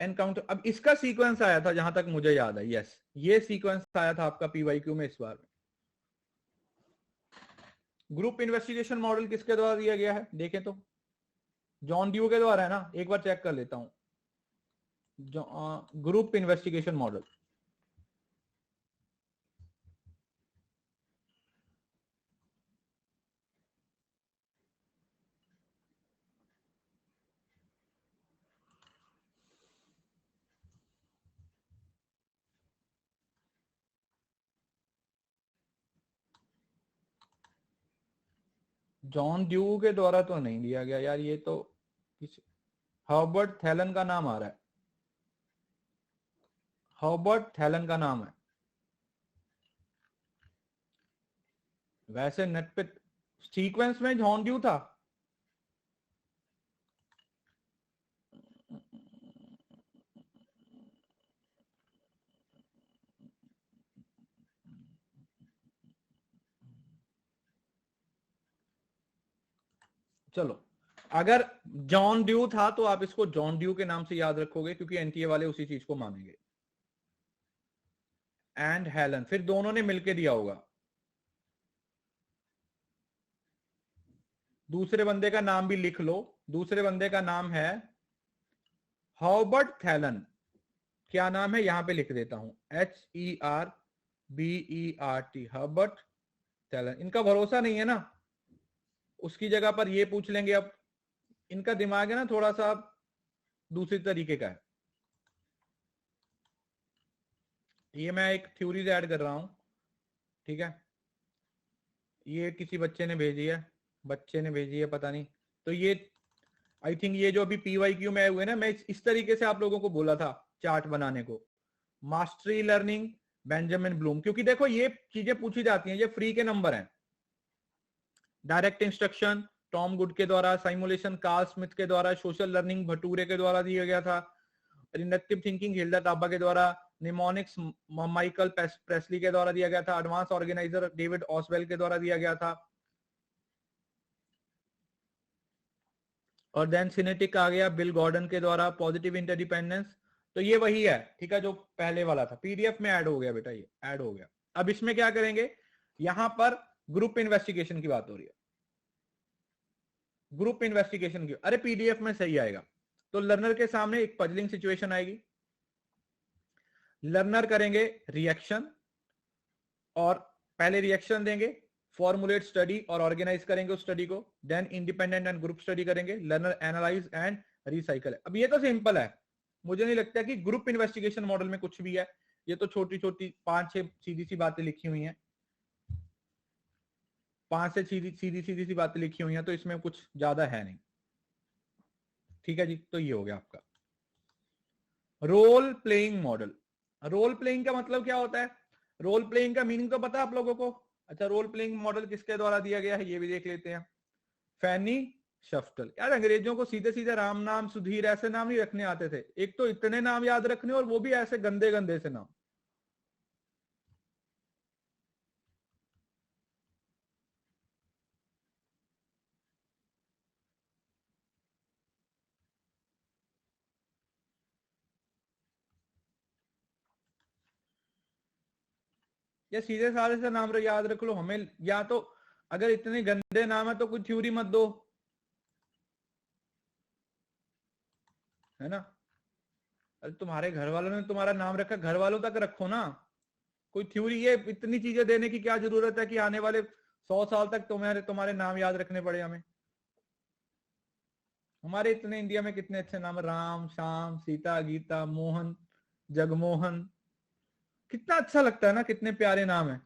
एनकाउंटर, अब इसका सीक्वेंस आया था जहां तक मुझे याद है, यस ये सीक्वेंस आया था आपका पीवाईक्यू में इस बार। ग्रुप इन्वेस्टिगेशन मॉडल किसके द्वारा दिया गया है देखें तो, जॉन ड्यू के द्वारा है ना, एक बार चेक कर लेता हूं। Group investigation model, John due के द्वारा तो नहीं दिया गया यार, ये तो हर्बर्ट थैलन का नाम आ रहा है, हर्बर्ट थैलन का नाम है। वैसे नेट पे सीक्वेंस में जॉन ड्यू था। चलो अगर जॉन ड्यू था तो आप इसको जॉन ड्यू के नाम से याद रखोगे क्योंकि एनटीए वाले उसी चीज को मानेंगे। एंड हेलन, फिर दोनों ने मिलकर दिया होगा। दूसरे बंदे का नाम भी लिख लो, दूसरे बंदे का नाम है हॉबर्ट थैलन। क्या नाम है यहां पे लिख देता हूं, HERBERT, हर्बर्ट थैलन। इनका भरोसा नहीं है ना, उसकी जगह पर ये पूछ लेंगे। अब इनका दिमाग है ना थोड़ा सा दूसरी तरीके का है। ये मैं एक थ्योरीज ऐड कर रहा हूं, ठीक है। ये किसी बच्चे ने भेजी है, पता नहीं। तो ये आई थिंक ये जो अभी पीवाईक्यू में आए हुए ना, मैं इस तरीके से आप लोगों को बोला था चार्ट बनाने को, मास्टरी लर्निंग, बेंजामिन ब्लूम। क्योंकि देखो ये चीजें पूछी जाती हैं, ये फ्री के नंबर हैं। डायरेक्ट इंस्ट्रक्शन टॉम गुड के द्वारा, साइमुलेशन कार्ल स्मिथ के द्वारा, सोशल लर्निंग भटूरे के द्वारा दिया गया था, इंडक्टिव थिंकिंग हिल्डा टाबा के द्वारा, निमोनिक्स माइकल प्रेसली के द्वारा दिया गया था, एडवांस ऑर्गेनाइजर डेविड ऑसवेल के द्वारा दिया गया था, और देन सिनेटिक आ गया बिल गॉर्डन के द्वारा, पॉजिटिव इंटरडिपेंडेंस। तो ये वही है, ठीक है, जो पहले वाला था। पीडीएफ में ऐड हो गया बेटा, ये ऐड हो गया। अब इसमें क्या करेंगे, यहां पर ग्रुप इन्वेस्टिगेशन की बात हो रही है, ग्रुप इन्वेस्टिगेशन की। अरे पीडीएफ में सही आएगा। तो लर्नर के सामने एक पजलिंग सिचुएशन आएगी, लर्नर करेंगे रिएक्शन, और पहले रिएक्शन देंगे, फॉर्मुलेट स्टडी और ऑर्गेनाइज करेंगे उस स्टडी को, then independent and group study करेंगे, लर्नर एनालाइज एंड रिसाइकल। अब ये तो सिंपल है, मुझे नहीं लगता कि ग्रुप इन्वेस्टिगेशन मॉडल में कुछ भी है। ये तो छोटी छोटी 5-6 सीधी सी बातें लिखी हुई हैं, 5 से सीधी सी बातें लिखी हुई हैं, तो इसमें कुछ ज्यादा है नहीं। ठीक है जी, तो ये हो गया आपका role playing model. Role playing का मतलब क्या होता है, रोल प्लेइंग का मीनिंग तो पता है आप लोगों को। अच्छा, रोल प्लेइंग मॉडल किसके द्वारा दिया गया है ये भी देख लेते हैं, फैनी शफ्टल। यार अंग्रेजों को सीधे सीधे राम नाम सुधीर ऐसे नाम नहीं रखने आते थे, एक तो इतने नाम याद रखने और वो भी ऐसे गंदे गंदे से नाम। या सीधे साधे से नाम याद रख लो हमें, या तो अगर इतने गंदे नाम है तो कोई थ्योरी मत दो, है ना। अरे तुम्हारे घर वालों ने तुम्हारा नाम रखा, घर वालों तक रखो ना, कोई थ्योरी, ये इतनी चीजें देने की क्या जरूरत है कि आने वाले 100 साल तक तुम्हारे नाम याद रखने पड़े हमें। हमारे इतने इंडिया में कितने अच्छे नाम, राम, श्याम, सीता, गीता, मोहन, जगमोहन, कितना अच्छा लगता है ना, कितने प्यारे नाम है।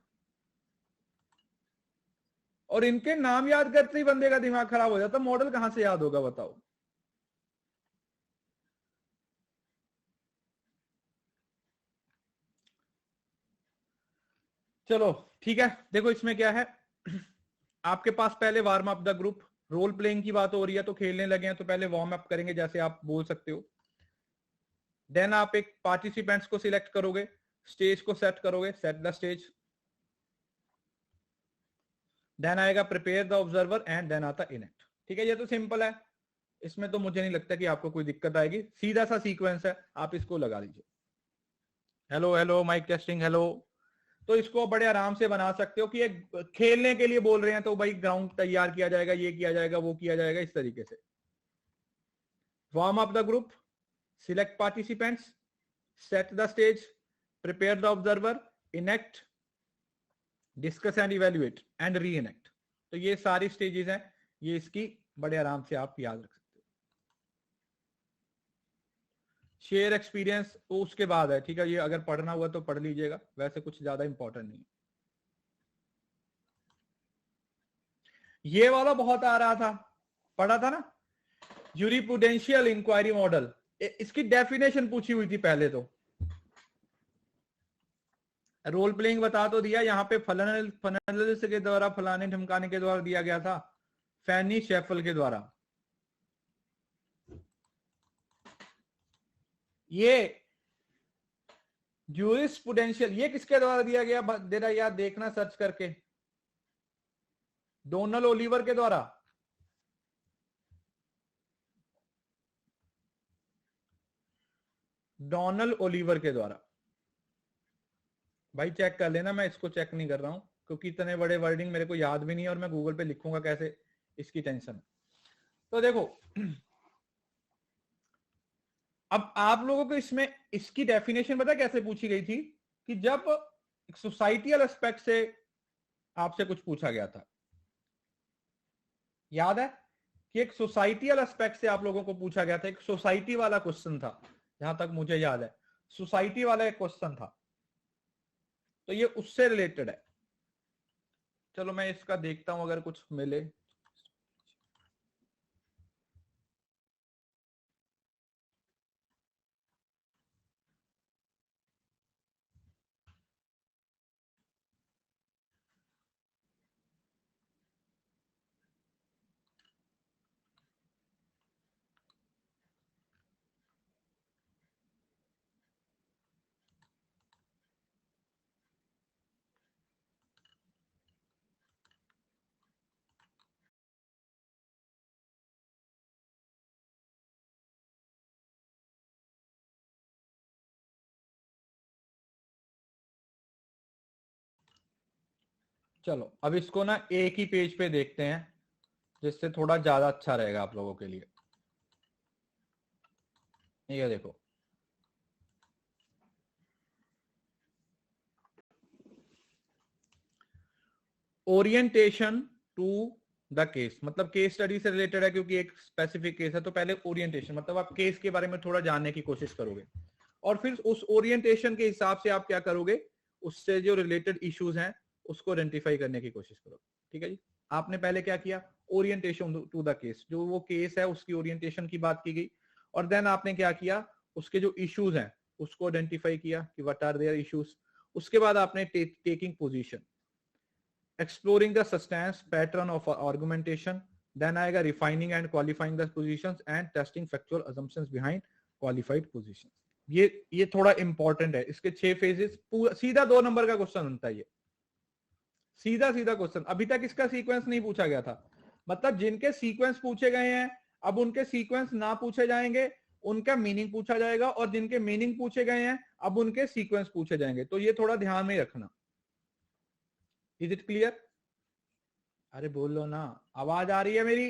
और इनके नाम याद करते ही बंदे का दिमाग खराब हो जाता, मॉडल कहां से याद होगा बताओ। चलो ठीक है, देखो इसमें क्या है, आपके पास पहले warm up the group, role playing की बात हो रही है तो खेलने लगे हैं तो पहले वार्म अप करेंगे जैसे आप बोल सकते हो। देन आप एक पार्टिसिपेंट्स को सिलेक्ट करोगे, स्टेज को सेट करोगे, सेट द स्टेज। देन आएगा prepare the observer and then आता इनेक्ट। ठीक है, ये तो सिंपल है, इसमें तो मुझे नहीं लगता कि आपको कोई दिक्कत आएगी, सीधा सा सीक्वेंस है, आप इसको लगा लीजिए। Hello hello mic testing, hello. तो इसको बड़े आराम से बना सकते हो कि एक खेलने के लिए बोल रहे हैं तो भाई ग्राउंड तैयार किया जाएगा, ये किया जाएगा, वो किया जाएगा, इस तरीके से। Warm up the group, select participants, set the stage, prepare the observer, enact, discuss and evaluate and re enact. तो ये सारी स्टेजेस हैं, ये इसकी बड़े आराम से आप याद रख सकते हो। शेयर एक्सपीरियंस तो उसके बाद है, ठीक है, ये अगर पढ़ना हुआ तो पढ़ लीजिएगा, वैसे कुछ ज्यादा इंपॉर्टेंट नहीं है। ये वाला बहुत आ रहा था, पढ़ा था ना, यूरिप्रूडेंशियल इंक्वायरी मॉडल, इसकी डेफिनेशन पूछी हुई थी पहले तो, रोल प्लेइंग बता तो दिया, यहाँ पे फनल के द्वारा, फलाने ढमकाने के द्वारा दिया गया था, फैनी शेफल के द्वारा। ये यूरिस्प्रूडेंशियल ये किसके द्वारा दिया गया, जरा याद देखना सर्च करके, डोनाल्ड ओलिवर के द्वारा। डोनाल्ड ओलिवर के द्वारा, भाई चेक कर लेना, मैं इसको चेक नहीं कर रहा हूं क्योंकि इतने बड़े वर्डिंग मेरे को याद भी नहीं है और मैं गूगल पे लिखूंगा कैसे, इसकी टेंशन। तो देखो अब आप लोगों को इसमें इसकी डेफिनेशन पता कैसे पूछी गई थी, कि जब सोसाइटियल एस्पेक्ट से आपसे कुछ पूछा गया था, याद है कि एक सोसाइटियल एस्पेक्ट से आप लोगों को पूछा गया था, एक सोसाइटी वाला क्वेश्चन था, जहां तक मुझे याद है सोसाइटी वाला एक क्वेश्चन था, तो ये उससे रिलेटेड है। चलो मैं इसका देखता हूं अगर कुछ मिले। चलो अब इसको ना एक ही पेज पे देखते हैं, जिससे थोड़ा ज्यादा अच्छा रहेगा आप लोगों के लिए। ये देखो, ओरिएंटेशन टू द केस, मतलब केस स्टडी से रिलेटेड है क्योंकि एक स्पेसिफिक केस है, तो पहले ओरिएंटेशन मतलब आप केस के बारे में थोड़ा जानने की कोशिश करोगे, और फिर उस ओरिएंटेशन के हिसाब से आप क्या करोगे, उससे जो रिलेटेड इश्यूज हैं उसको आइडेंटिफाई करने की कोशिश करोगे। ठीक है जी, आपने पहले क्या किया, ओरिएंटेशन टू द केस, जो वो केस है उसकी ओरिएंटेशन की बात की गई, और देन आपने क्या किया, उसके जो इश्यूज हैं उसको आइडेंटिफाई किया कि व्हाट आर देयर इश्यूज। उसके बाद आपने taking position, exploring the substance pattern of argumentation, then आएगा refining and qualifying the positions and testing factual assumptions behind qualified positions। ये थोड़ा इंपॉर्टेंट है, इसके 6 फेजेस, सीधा 2 नंबर का क्वेश्चन बनता है ये, सीधा सीधा क्वेश्चन। अभी तक इसका सीक्वेंस नहीं पूछा गया था, मतलब जिनके सीक्वेंस पूछे गए हैं अब उनके सीक्वेंस ना पूछे जाएंगे, उनका मीनिंग पूछा जाएगा, और जिनके मीनिंग पूछे गए हैं अब उनके सीक्वेंस पूछे जाएंगे, तो ये थोड़ा ध्यान में रखना। Is it clear? अरे बोलो ना, आवाज आ रही है मेरी?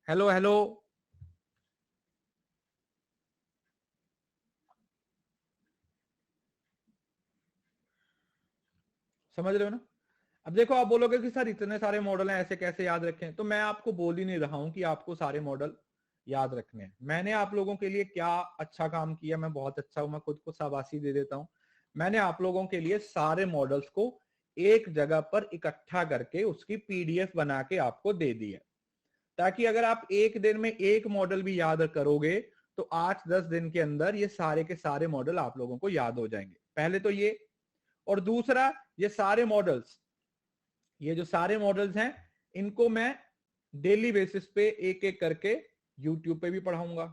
हेलो हेलो, समझ रहे हो ना? अब देखो आप बोलोगे कि सर इतने सारे मॉडल हैं ऐसे कैसे याद रखें, तो मैं आपको बोल ही नहीं रहा हूं कि आपको सारे मॉडल याद रखने हैं। मैंने आप लोगों के लिए क्या अच्छा काम किया, मैं बहुत अच्छा हूं, मैं खुद को शाबाशी दे देता हूं। मैंने आप लोगों के लिए सारे मॉडल्स को एक जगह पर इकट्ठा करके उसकी पीडीएफ बना के आपको दे दी है, ताकि अगर आप एक दिन में एक मॉडल भी याद करोगे तो 8-10 दिन के अंदर ये सारे के सारे मॉडल आप लोगों को याद हो जाएंगे। पहले तो ये, और दूसरा ये सारे मॉडल्स, ये जो सारे मॉडल्स हैं इनको मैं डेली बेसिस पे एक एक करके यूट्यूब पे भी पढ़ाऊंगा,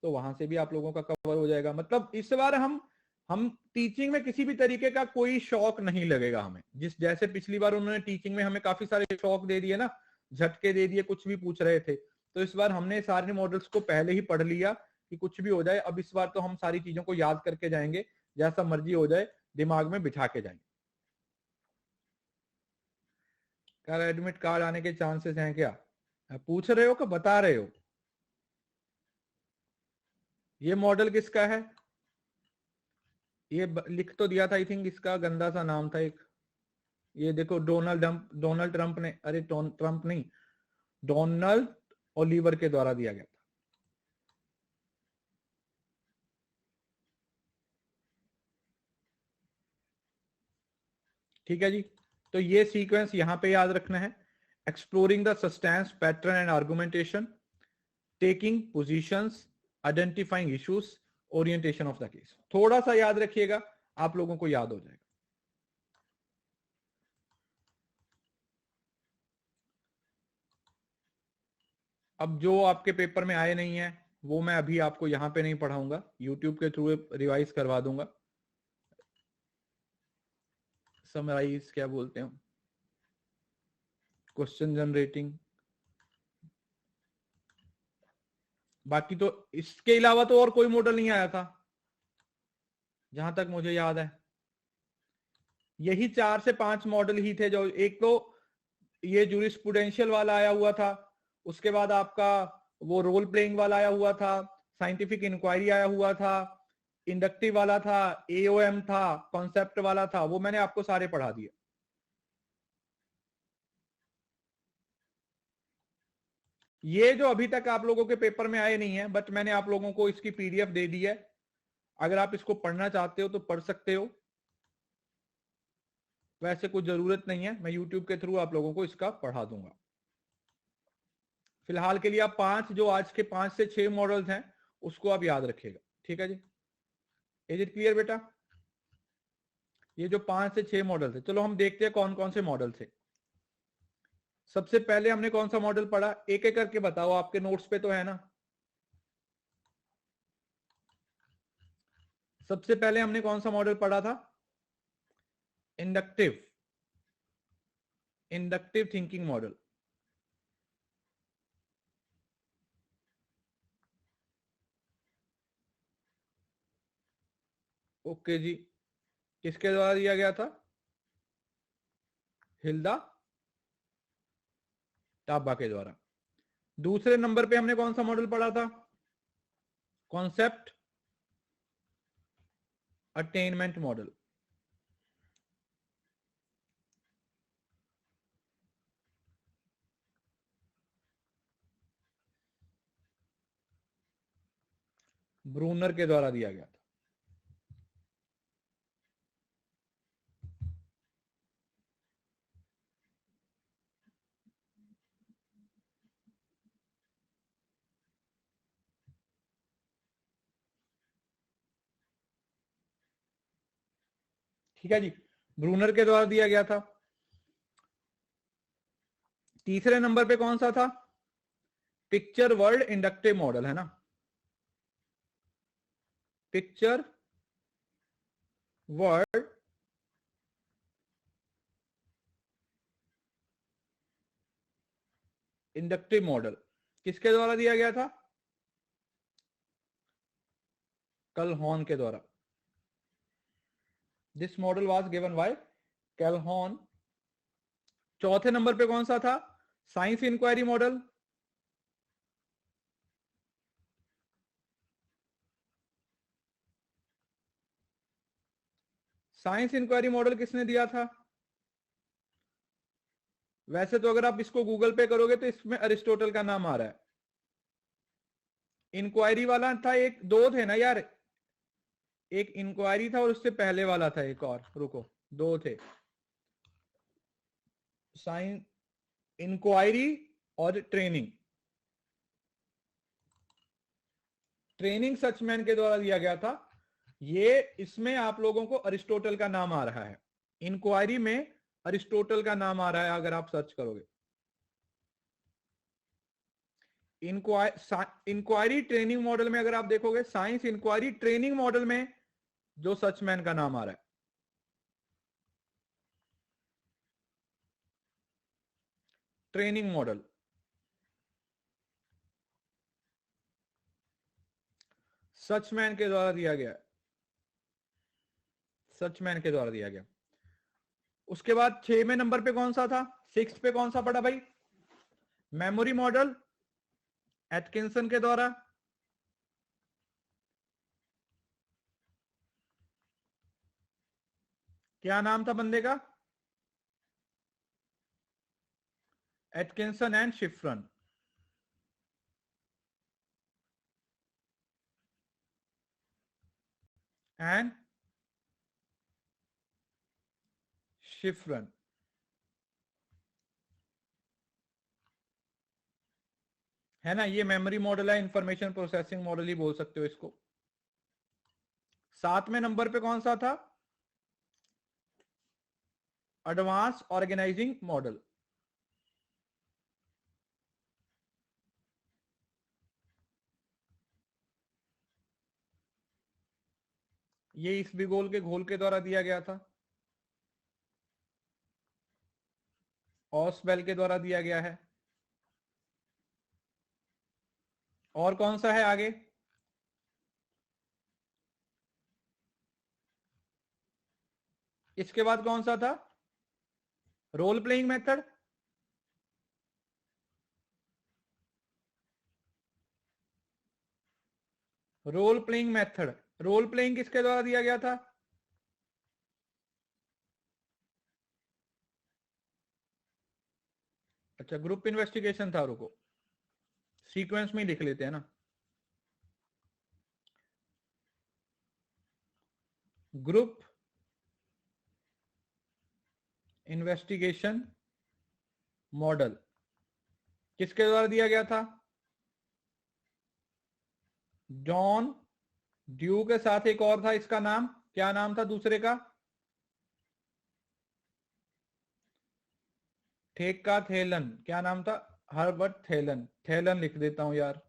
तो वहां से भी आप लोगों का कवर हो जाएगा। मतलब इस बार हम हम टीचिंग में किसी भी तरीके का कोई शौक नहीं लगेगा हमें, जिस जैसे पिछली बार उन्होंने टीचिंग में हमें काफी सारे शौक दे दिए ना, झटके दे दिए, कुछ भी पूछ रहे थे, तो इस बार हमने सारे मॉडल्स को पहले ही पढ़ लिया कि कुछ भी हो जाए। अब इस बार तो हम सारी चीजों को याद करके जाएंगे, जैसा मर्जी हो जाए दिमाग में बिठा के जाएंगे। क्या एडमिट कार्ड आने के चांसेस हैं क्या? पूछ रहे हो कि बता रहे हो? ये मॉडल किसका है? ये लिख तो दिया था, आई थिंक इसका गंदा सा नाम था एक, ये देखो डोनाल्ड ट्रंप ने, अरे ट्रंप नहीं, डोनाल्ड ओलिवर के द्वारा दिया गया था। ठीक है जी, तो ये सीक्वेंस यहां पे याद रखना है। Exploring the sustains pattern and argumentation, taking positions, identifying issues, orientation of the case. थोड़ा सा याद रखिएगा, आप लोगों को याद हो जाएगा। अब जो आपके पेपर में आए नहीं है वो मैं अभी आपको यहां पे नहीं पढ़ाऊंगा, यूट्यूब के थ्रू रिवाइज करवा दूंगा। समराइज क्या बोलते हैं, क्वेश्चन जनरेटिंग। बाकी तो इसके अलावा तो और कोई मॉडल नहीं आया था जहां तक मुझे याद है। यही 4 से 5 मॉडल ही थे, जो एक तो ये जूरिस्प्रूडेंशियल वाला आया हुआ था, उसके बाद आपका वो रोल प्लेइंग वाला आया हुआ था, साइंटिफिक इंक्वायरी आया हुआ था, इंडक्टिव वाला था, एओएम था, कॉन्सेप्ट वाला था, वो मैंने आपको सारे पढ़ा दिए। ये जो अभी तक आप लोगों के पेपर में आए नहीं है, बट मैंने आप लोगों को इसकी पीडीएफ दे दी है, अगर आप इसको पढ़ना चाहते हो तो पढ़ सकते हो, वैसे कुछ जरूरत नहीं है, मैं यूट्यूब के थ्रू आप लोगों को इसका पढ़ा दूंगा। फिलहाल के लिए आप 5 जो आज के 5 से 6 मॉडल्स हैं उसको आप याद रखिएगा। ठीक है जी, इज इट क्लियर बेटा? ये जो 5 से 6 मॉडल थे, चलो हम देखते हैं कौन कौन से मॉडल थे। सबसे पहले हमने कौन सा मॉडल पढ़ा, एक एक करके बताओ, आपके नोट्स पे तो है ना। सबसे पहले हमने कौन सा मॉडल पढ़ा था? Inductive thinking model. ओके जी, किसके द्वारा दिया गया था? हिल्डा टाबा के द्वारा। दूसरे नंबर पे हमने कौन सा मॉडल पढ़ा था? Concept attainment model. ब्रूनर के द्वारा दिया गया था। ठीक है जी, ब्रूनर के द्वारा दिया गया था। तीसरे नंबर पे कौन सा था? पिक्चर वर्ल्ड इंडक्टिव मॉडल, है ना? पिक्चर वर्ल्ड इंडक्टिव मॉडल किसके द्वारा दिया गया था? कलहॉन के द्वारा। This model was given by Calhoun. चौथे नंबर पे कौन सा था? Science inquiry model. Science inquiry model किसने दिया था? वैसे तो अगर आप इसको गूगल पे करोगे तो इसमें अरिस्टोटल का नाम आ रहा है। इंक्वायरी वाला था एक, दो थे ना यार, एक इंक्वायरी था और उससे पहले वाला था एक और, रुको, दो थे, साइंस इंक्वायरी और ट्रेनिंग। ट्रेनिंग सचमैन के द्वारा दिया गया था ये, इसमें आप लोगों को अरिस्टोटल का नाम आ रहा है, इंक्वायरी में अरिस्टोटल का नाम आ रहा है अगर आप सर्च करोगे। इंक्वायरी ट्रेनिंग मॉडल में अगर आप देखोगे, साइंस इंक्वायरी ट्रेनिंग मॉडल में जो सचमैन का नाम आ रहा है। ट्रेनिंग मॉडल, सचमैन के द्वारा दिया गया, सचमैन के द्वारा दिया गया। उसके बाद 6वें नंबर पे कौन सा था, 6 पे कौन सा पड़ा भाई, मेमोरी मॉडल, एटकिंसन के द्वारा। क्या नाम था बंदे का, एटकिंसन एंड शिफ्रन। एंड शिफ्रन, है ना, ये मेमोरी मॉडल है, इंफॉर्मेशन प्रोसेसिंग मॉडल ही बोल सकते हो इसको। 7वें नंबर पे कौन सा था, एडवांस ऑर्गेनाइजिंग मॉडल। ये इस बिगोल के घोल के द्वारा दिया गया था, ऑसवेल के द्वारा दिया गया है। और कौन सा है आगे, इसके बाद कौन सा था, role playing method. Role playing method, role playing किसके द्वारा दिया गया था, अच्छा ग्रुप इन्वेस्टिगेशन था, रुको सीक्वेंस में ही लिख लेते हैं ना। ग्रुप इन्वेस्टिगेशन मॉडल किसके द्वारा दिया गया था, जॉन ड्यू के साथ एक और था, इसका नाम क्या नाम था दूसरे का, ठेका थेलन, क्या नाम था, हर्बर्ट थेलन, थेलन लिख देता हूं यार,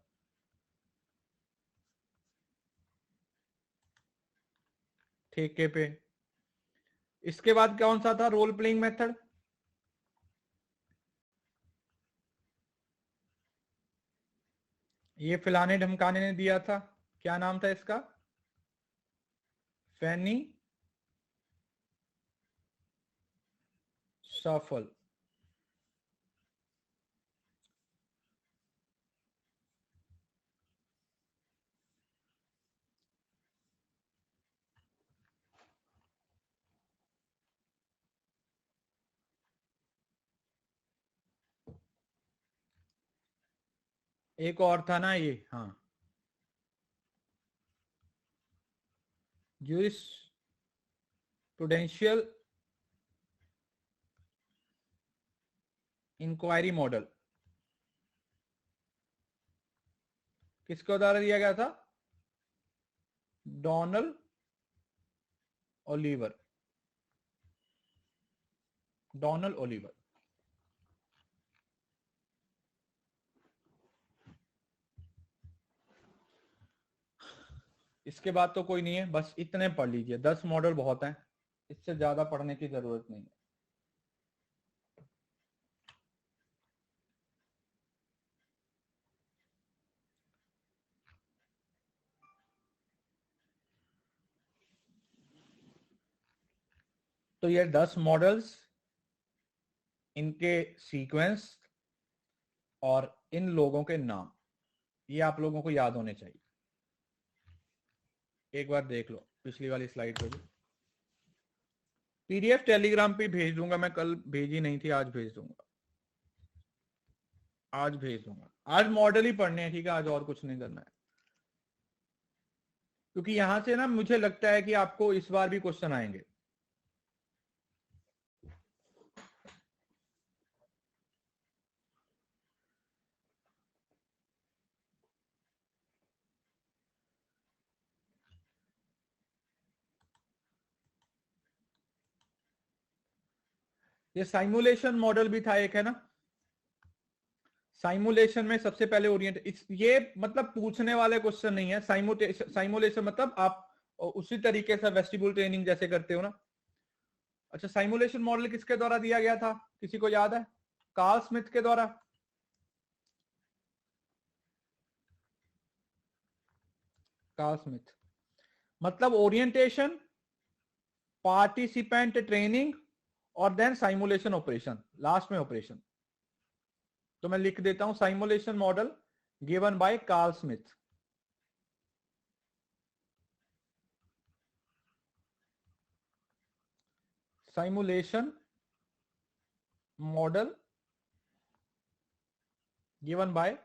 ठेके पे। इसके बाद कौन सा था रोल प्लेइंग मेथड, ये फिलाने ढमकाने ने दिया था, क्या नाम था इसका, फैनी सफल। एक और था ना ये, हाँ, ज्यूरिस्प्रूडेंशियल इंक्वायरी मॉडल, किसके द्वारा दिया गया था, डोनाल्ड ओलिवर, डोनाल्ड ओलिवर। इसके बाद तो कोई नहीं है, बस इतने पढ़ लीजिए, 10 मॉडल बहुत हैं, इससे ज्यादा पढ़ने की जरूरत नहीं है। तो ये 10 मॉडल्स, इनके सीक्वेंस और इन लोगों के नाम, ये आप लोगों को याद होने चाहिए। एक बार देख लो पिछली वाली स्लाइड पे भी, पीडीएफ टेलीग्राम पे भेज दूंगा मैं, कल भेजी नहीं थी, आज भेज दूंगा, आज भेज दूंगा। आज मॉडल ही पढ़ने हैं, ठीक है, आज और कुछ नहीं करना है, क्योंकि यहां से ना मुझे लगता है कि आपको इस बार भी क्वेश्चन आएंगे। ये साइमुलेशन मॉडल भी था एक, है ना, साइमुलेशन में सबसे पहले ओरिएंट, ये मतलब पूछने वाले क्वेश्चन नहीं है, साइमुलेशन मतलब आप और उसी तरीके से वेस्टिब्यूल ट्रेनिंग जैसे करते हो ना। अच्छा, साइमुलेशन मॉडल किसके द्वारा दिया गया था, किसी को याद है? कार्ल स्मिथ के द्वारा। कार्ल स्मिथ मतलब ओरिएंटेशन, पार्टिसिपेंट ट्रेनिंग और देन साइमुलेशन ऑपरेशन, लास्ट में ऑपरेशन। तो मैं लिख देता हूं simulation model given by Carl Smith. Simulation model given by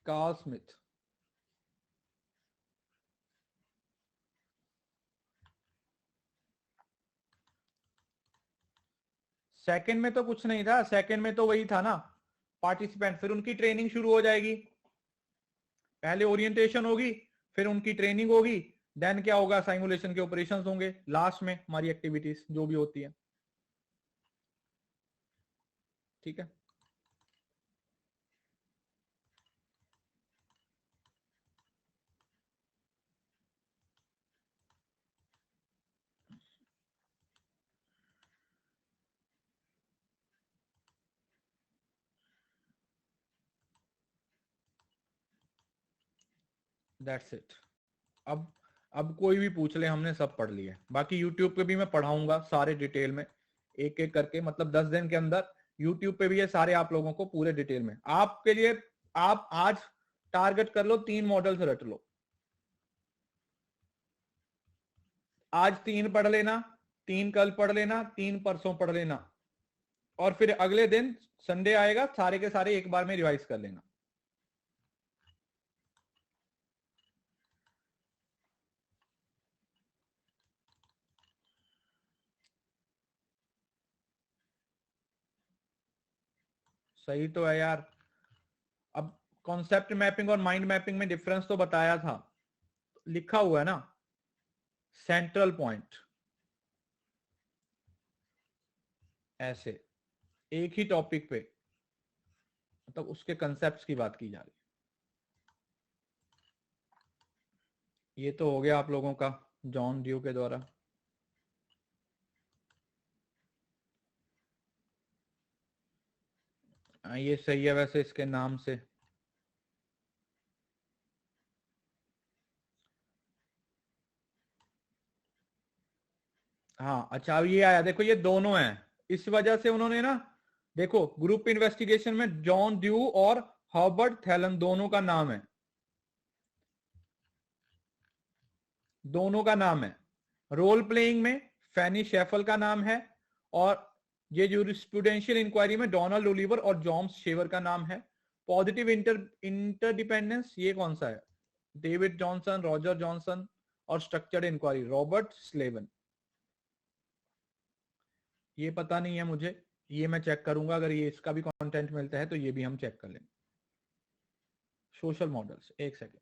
Carl Smith. Second में तो कुछ नहीं था, सेकंड में तो वही था ना, पार्टिसिपेंट, फिर उनकी ट्रेनिंग शुरू हो जाएगी। पहले ओरिएंटेशन होगी, फिर उनकी ट्रेनिंग होगी, देन क्या होगा, साइमुलेशन के ऑपरेशंस होंगे, लास्ट में हमारी एक्टिविटीज जो भी होती है। ठीक है, दैट्स इट। अब कोई भी पूछ ले, हमने सब पढ़ लिया। बाकी यूट्यूब पे भी मैं पढ़ाऊंगा सारे डिटेल में, एक एक करके, मतलब 10 दिन के अंदर यूट्यूब पे भी ये सारे आप लोगों को पूरे डिटेल में आपके लिए। आप आज टारगेट कर लो, 3 मॉडल्स रट लो, आज 3 पढ़ लेना, 3 कल पढ़ लेना, 3 परसों पढ़ लेना, और फिर अगले दिन संडे आएगा सारे के सारे एक बार में रिवाइज कर लेना। सही तो है यार। अब कॉन्सेप्ट मैपिंग और माइंड मैपिंग में डिफरेंस तो बताया था, लिखा हुआ है ना, सेंट्रल पॉइंट, ऐसे एक ही टॉपिक पे, मतलब उसके कंसेप्ट्स की बात की जा रही है। ये तो हो गया आप लोगों का जॉन ड्यू के द्वारा। ये सही है वैसे इसके नाम से। हाँ अच्छा, अब ये आया, देखो ये दोनों हैं, इस वजह से उन्होंने ना, देखो ग्रुप इन्वेस्टिगेशन में जॉन ड्यू और हॉबर्ट थैलन दोनों का नाम है, दोनों का नाम है। रोल प्लेइंग में फैनी शेफल का नाम है, और ये जूरिस्प्रूडेंशियल इंक्वायरी में डोनाल्ड ओलिवर और जॉम्स शेवर का नाम है। पॉजिटिव इंटरडिपेंडेंस ये कौन सा है, डेविड जॉनसन, रॉजर जॉनसन, और स्ट्रक्चर्ड इंक्वायरी रॉबर्ट स्लेवन। ये पता नहीं है मुझे, ये मैं चेक करूंगा, अगर ये इसका भी कंटेंट मिलता है तो ये भी हम चेक कर लेंगे। सोशल मॉडल्स, एक सेकेंड।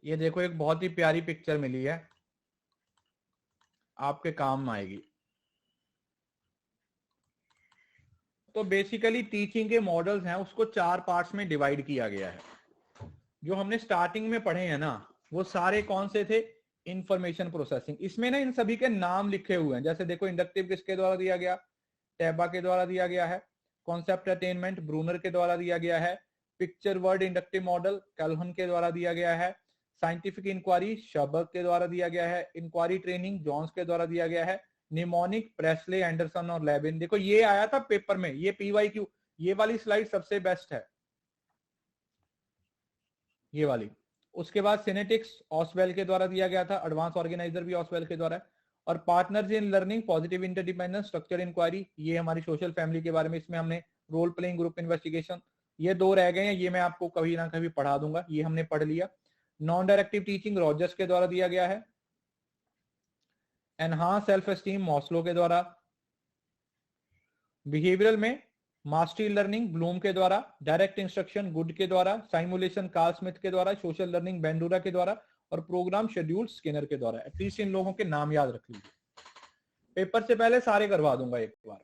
ये देखो एक बहुत ही प्यारी पिक्चर मिली है, आपके काम आएगी। तो बेसिकली टीचिंग के मॉडल्स हैं, उसको 4 पार्ट्स में डिवाइड किया गया है। जो हमने स्टार्टिंग में पढ़े हैं ना, वो सारे कौन से थे, इंफॉर्मेशन प्रोसेसिंग। इसमें ना इन सभी के नाम लिखे हुए हैं, जैसे देखो इंडक्टिव किसके द्वारा दिया गया, टैबा के द्वारा दिया गया है। कॉन्सेप्ट अटेनमेंट ब्रूनर के द्वारा दिया गया है। पिक्चर वर्ड इंडक्टिव मॉडल कैल्हन के द्वारा दिया गया है। साइंटिफिक इंक्वायरी शबर्ग के द्वारा दिया गया है। इंक्वायरी ट्रेनिंग जॉन्स के द्वारा दिया गया है। निमोनिक प्रेसले एंडरसन और लेबिन। देखो ये आया था पेपर में, ये पीवाईक्यू, ये वाली स्लाइड सबसे बेस्ट है, ये वाली। उसके बाद सिनेटिक्स ऑसवेल के द्वारा दिया गया था, एडवांस ऑर्गेनाइजर भी ऑसवेल के द्वारा है। और partners in learning, positive interdependence, structured inquiry, ये हमारी सोशल फैमिली के बारे में, इसमें हमने रोल प्लेइंग ग्रुप इन्वेस्टिगेशन, ये 2 रह गए हैं, ये मैं आपको कभी ना कभी पढ़ा दूंगा, ये हमने पढ़ लिया। नॉन डायरेक्टिव टीचिंग रॉजर्स के द्वारा दिया गया है। एनहांस सेल्फ एस्टीम मॉस्लो के द्वारा। बिहेवियरल में मास्टरी लर्निंग ब्लूम के द्वारा, डायरेक्ट इंस्ट्रक्शन गुड के द्वारा, साइमुलेशन कार्ल स्मिथ के द्वारा, सोशल लर्निंग बेंडूरा के द्वारा और प्रोग्राम शेड्यूल स्किनर के द्वारा। एटलीस्ट इन लोगों के नाम याद रख लीजिए, पेपर से पहले सारे करवा दूंगा एक बार।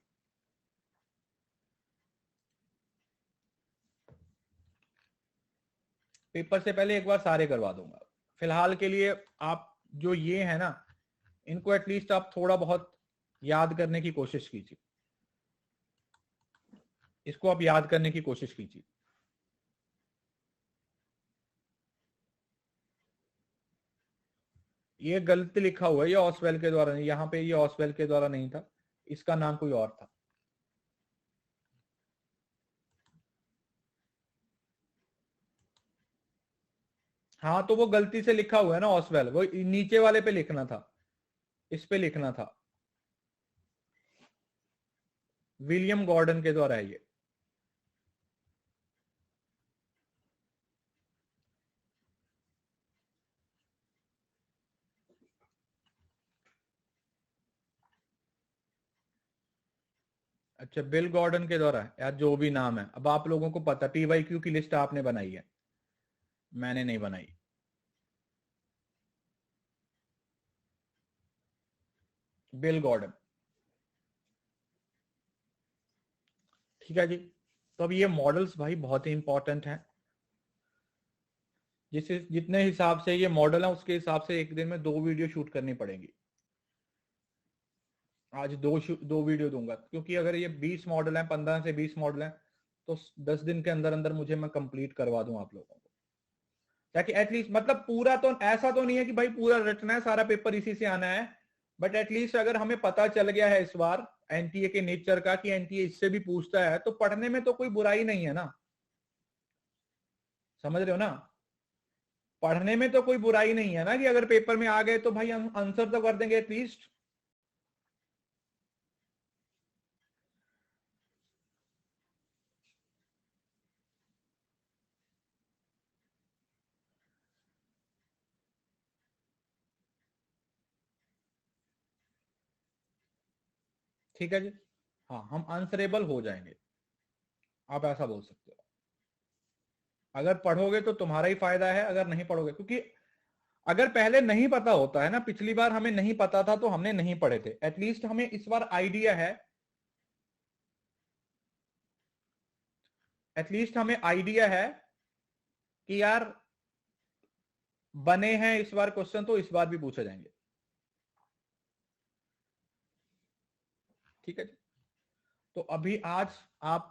पेपर से पहले एक बार सारे करवा दूंगा। फिलहाल के लिए आप जो ये है ना, इनको एटलीस्ट आप थोड़ा बहुत याद करने की कोशिश कीजिए, इसको आप याद करने की कोशिश कीजिए। ये गलत लिखा हुआ है, ये ऑसवेल के द्वारा नहीं, यहाँ पे ये ऑसवेल के द्वारा नहीं था, इसका नाम कोई और था। हाँ तो वो गलती से लिखा हुआ है ना ऑसवेल, वो नीचे वाले पे लिखना था, इस पे लिखना था। विलियम गॉर्डन के द्वारा है ये। अच्छा, बिल गॉर्डन के द्वारा है यार, जो भी नाम है। अब आप लोगों को पता, पीवाईक्यू की लिस्ट आपने बनाई है, मैंने नहीं बनाई। बिल गॉर्डन, ठीक है जी। तो अब ये मॉडल्स भाई बहुत ही इंपॉर्टेंट हैं। जितने हिसाब से ये मॉडल है, उसके हिसाब से एक दिन में 2 वीडियो शूट करनी पड़ेगी। आज दो वीडियो दूंगा, क्योंकि अगर ये 20 मॉडल है, 15 से 20 मॉडल है, तो 10 दिन के अंदर अंदर मुझे मैं कंप्लीट करवा दूं आप लोगों को, ताकि एटलीस्ट, मतलब पूरा तो ऐसा तो नहीं है कि भाई पूरा रटना है, सारा पेपर इसी से आना है, बट एटलीस्ट अगर हमें पता चल गया है इस बार एनटीए के नेचर का कि एनटीए इससे भी पूछता है, तो पढ़ने में तो कोई बुराई नहीं है ना। समझ रहे हो ना, पढ़ने में तो कोई बुराई नहीं है ना, कि अगर पेपर में आ गए तो भाई हम आंसर तो कर देंगे एटलीस्ट। ठीक है जी, हाँ हम आंसरेबल हो जाएंगे, आप ऐसा बोल सकते हो। अगर पढ़ोगे तो तुम्हारा ही फायदा है, अगर नहीं पढ़ोगे, क्योंकि अगर पहले नहीं पता होता है ना, पिछली बार हमें नहीं पता था तो हमने नहीं पढ़े थे, एटलीस्ट हमें इस बार आइडिया है, एटलीस्ट हमें आइडिया है कि यार बने हैं इस बार क्वेश्चन, तो इस बार भी पूछे जाएंगे। ठीक है जी, तो अभी आज आप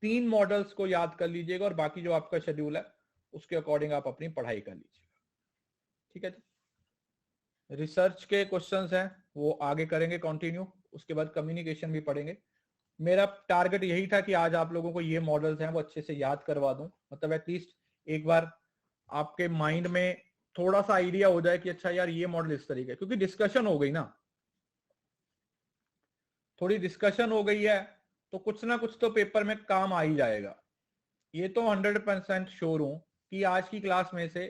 3 मॉडल्स को याद कर लीजिएगा, और बाकी जो आपका शेड्यूल है उसके अकॉर्डिंग आप अपनी पढ़ाई कर लीजिएगा। ठीक है जी, रिसर्च के क्वेश्चंस हैं वो आगे करेंगे कंटिन्यू, उसके बाद कम्युनिकेशन भी पढ़ेंगे। मेरा टारगेट यही था कि आज आप लोगों को ये मॉडल्स हैं वो अच्छे से याद करवा दूं, मतलब एटलीस्ट एक बार आपके माइंड में थोड़ा सा आइडिया हो जाए कि अच्छा यार ये मॉडल इस तरीके, क्योंकि डिस्कशन हो गई ना, थोड़ी डिस्कशन हो गई है, तो कुछ ना कुछ तो पेपर में काम आ ही जाएगा। ये तो 100% श्योर हूं कि आज की क्लास में से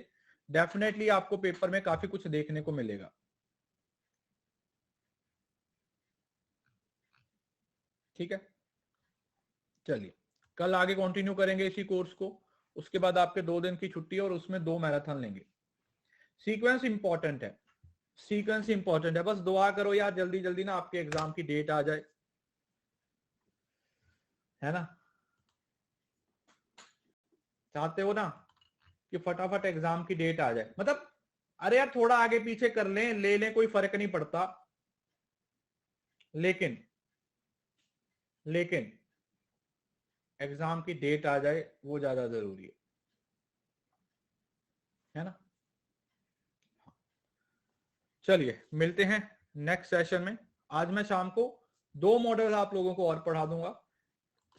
डेफिनेटली आपको पेपर में काफी कुछ देखने को मिलेगा। ठीक है, चलिए कल आगे कंटिन्यू करेंगे इसी कोर्स को, उसके बाद आपके 2 दिन की छुट्टी और उसमें 2 मैराथन लेंगे। सीक्वेंस इंपॉर्टेंट है, सीक्वेंस इंपॉर्टेंट है, बस दुआ करो यार जल्दी जल्दी ना आपके एग्जाम की डेट आ जाए, है ना, चाहते हो ना कि फटाफट एग्जाम की डेट आ जाए, मतलब अरे यार थोड़ा आगे पीछे कर लें, ले लें, कोई फर्क नहीं पड़ता, लेकिन लेकिन एग्जाम की डेट आ जाए वो ज्यादा जरूरी है ना। चलिए मिलते हैं नेक्स्ट सेशन में। आज मैं शाम को 2 मॉडल आप लोगों को और पढ़ा दूंगा।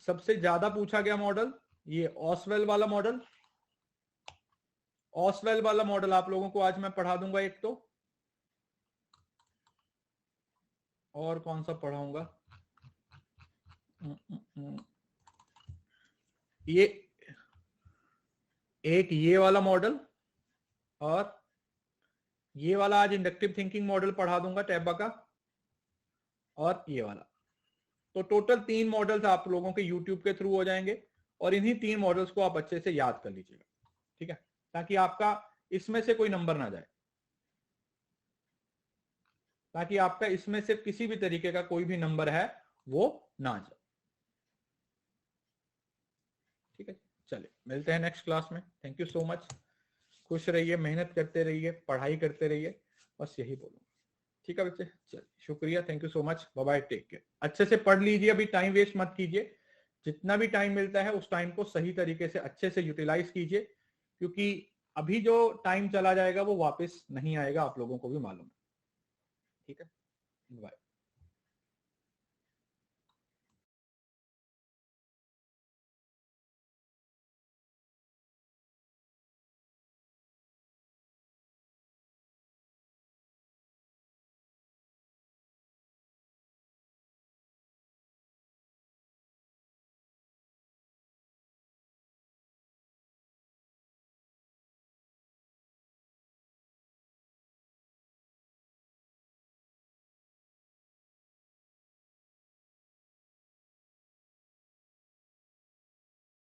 सबसे ज्यादा पूछा गया मॉडल ये ऑसवेल वाला मॉडल, ऑसवेल वाला मॉडल आप लोगों को आज मैं पढ़ा दूंगा एक तो, और कौन सा पढ़ाऊंगा, ये एक ये वाला मॉडल, और ये वाला आज इंडक्टिव थिंकिंग मॉडल पढ़ा दूंगा टैबा का, और ये वाला। तो टोटल 3 मॉडल्स आप लोगों के यूट्यूब के थ्रू हो जाएंगे, और इन्हीं 3 मॉडल्स को आप अच्छे से याद कर लीजिएगा, ठीक है, ताकि आपका इसमें से कोई नंबर ना जाए, ताकि आपका इसमें से किसी भी तरीके का कोई भी नंबर है वो ना जाए, ठीक है। चलिए मिलते हैं नेक्स्ट क्लास में। Thank you so much. खुश रहिए, मेहनत करते रहिए, पढ़ाई करते रहिए, बस यही बोलूंगा, ठीक है बच्चे। चलिए शुक्रिया, thank you so much, bye bye, take care. अच्छे से पढ़ लीजिए, अभी टाइम वेस्ट मत कीजिए, जितना भी टाइम मिलता है उस टाइम को सही तरीके से अच्छे से यूटिलाइज कीजिए, क्योंकि अभी जो टाइम चला जाएगा वो वापस नहीं आएगा, आप लोगों को भी मालूम है, ठीक है। बाय।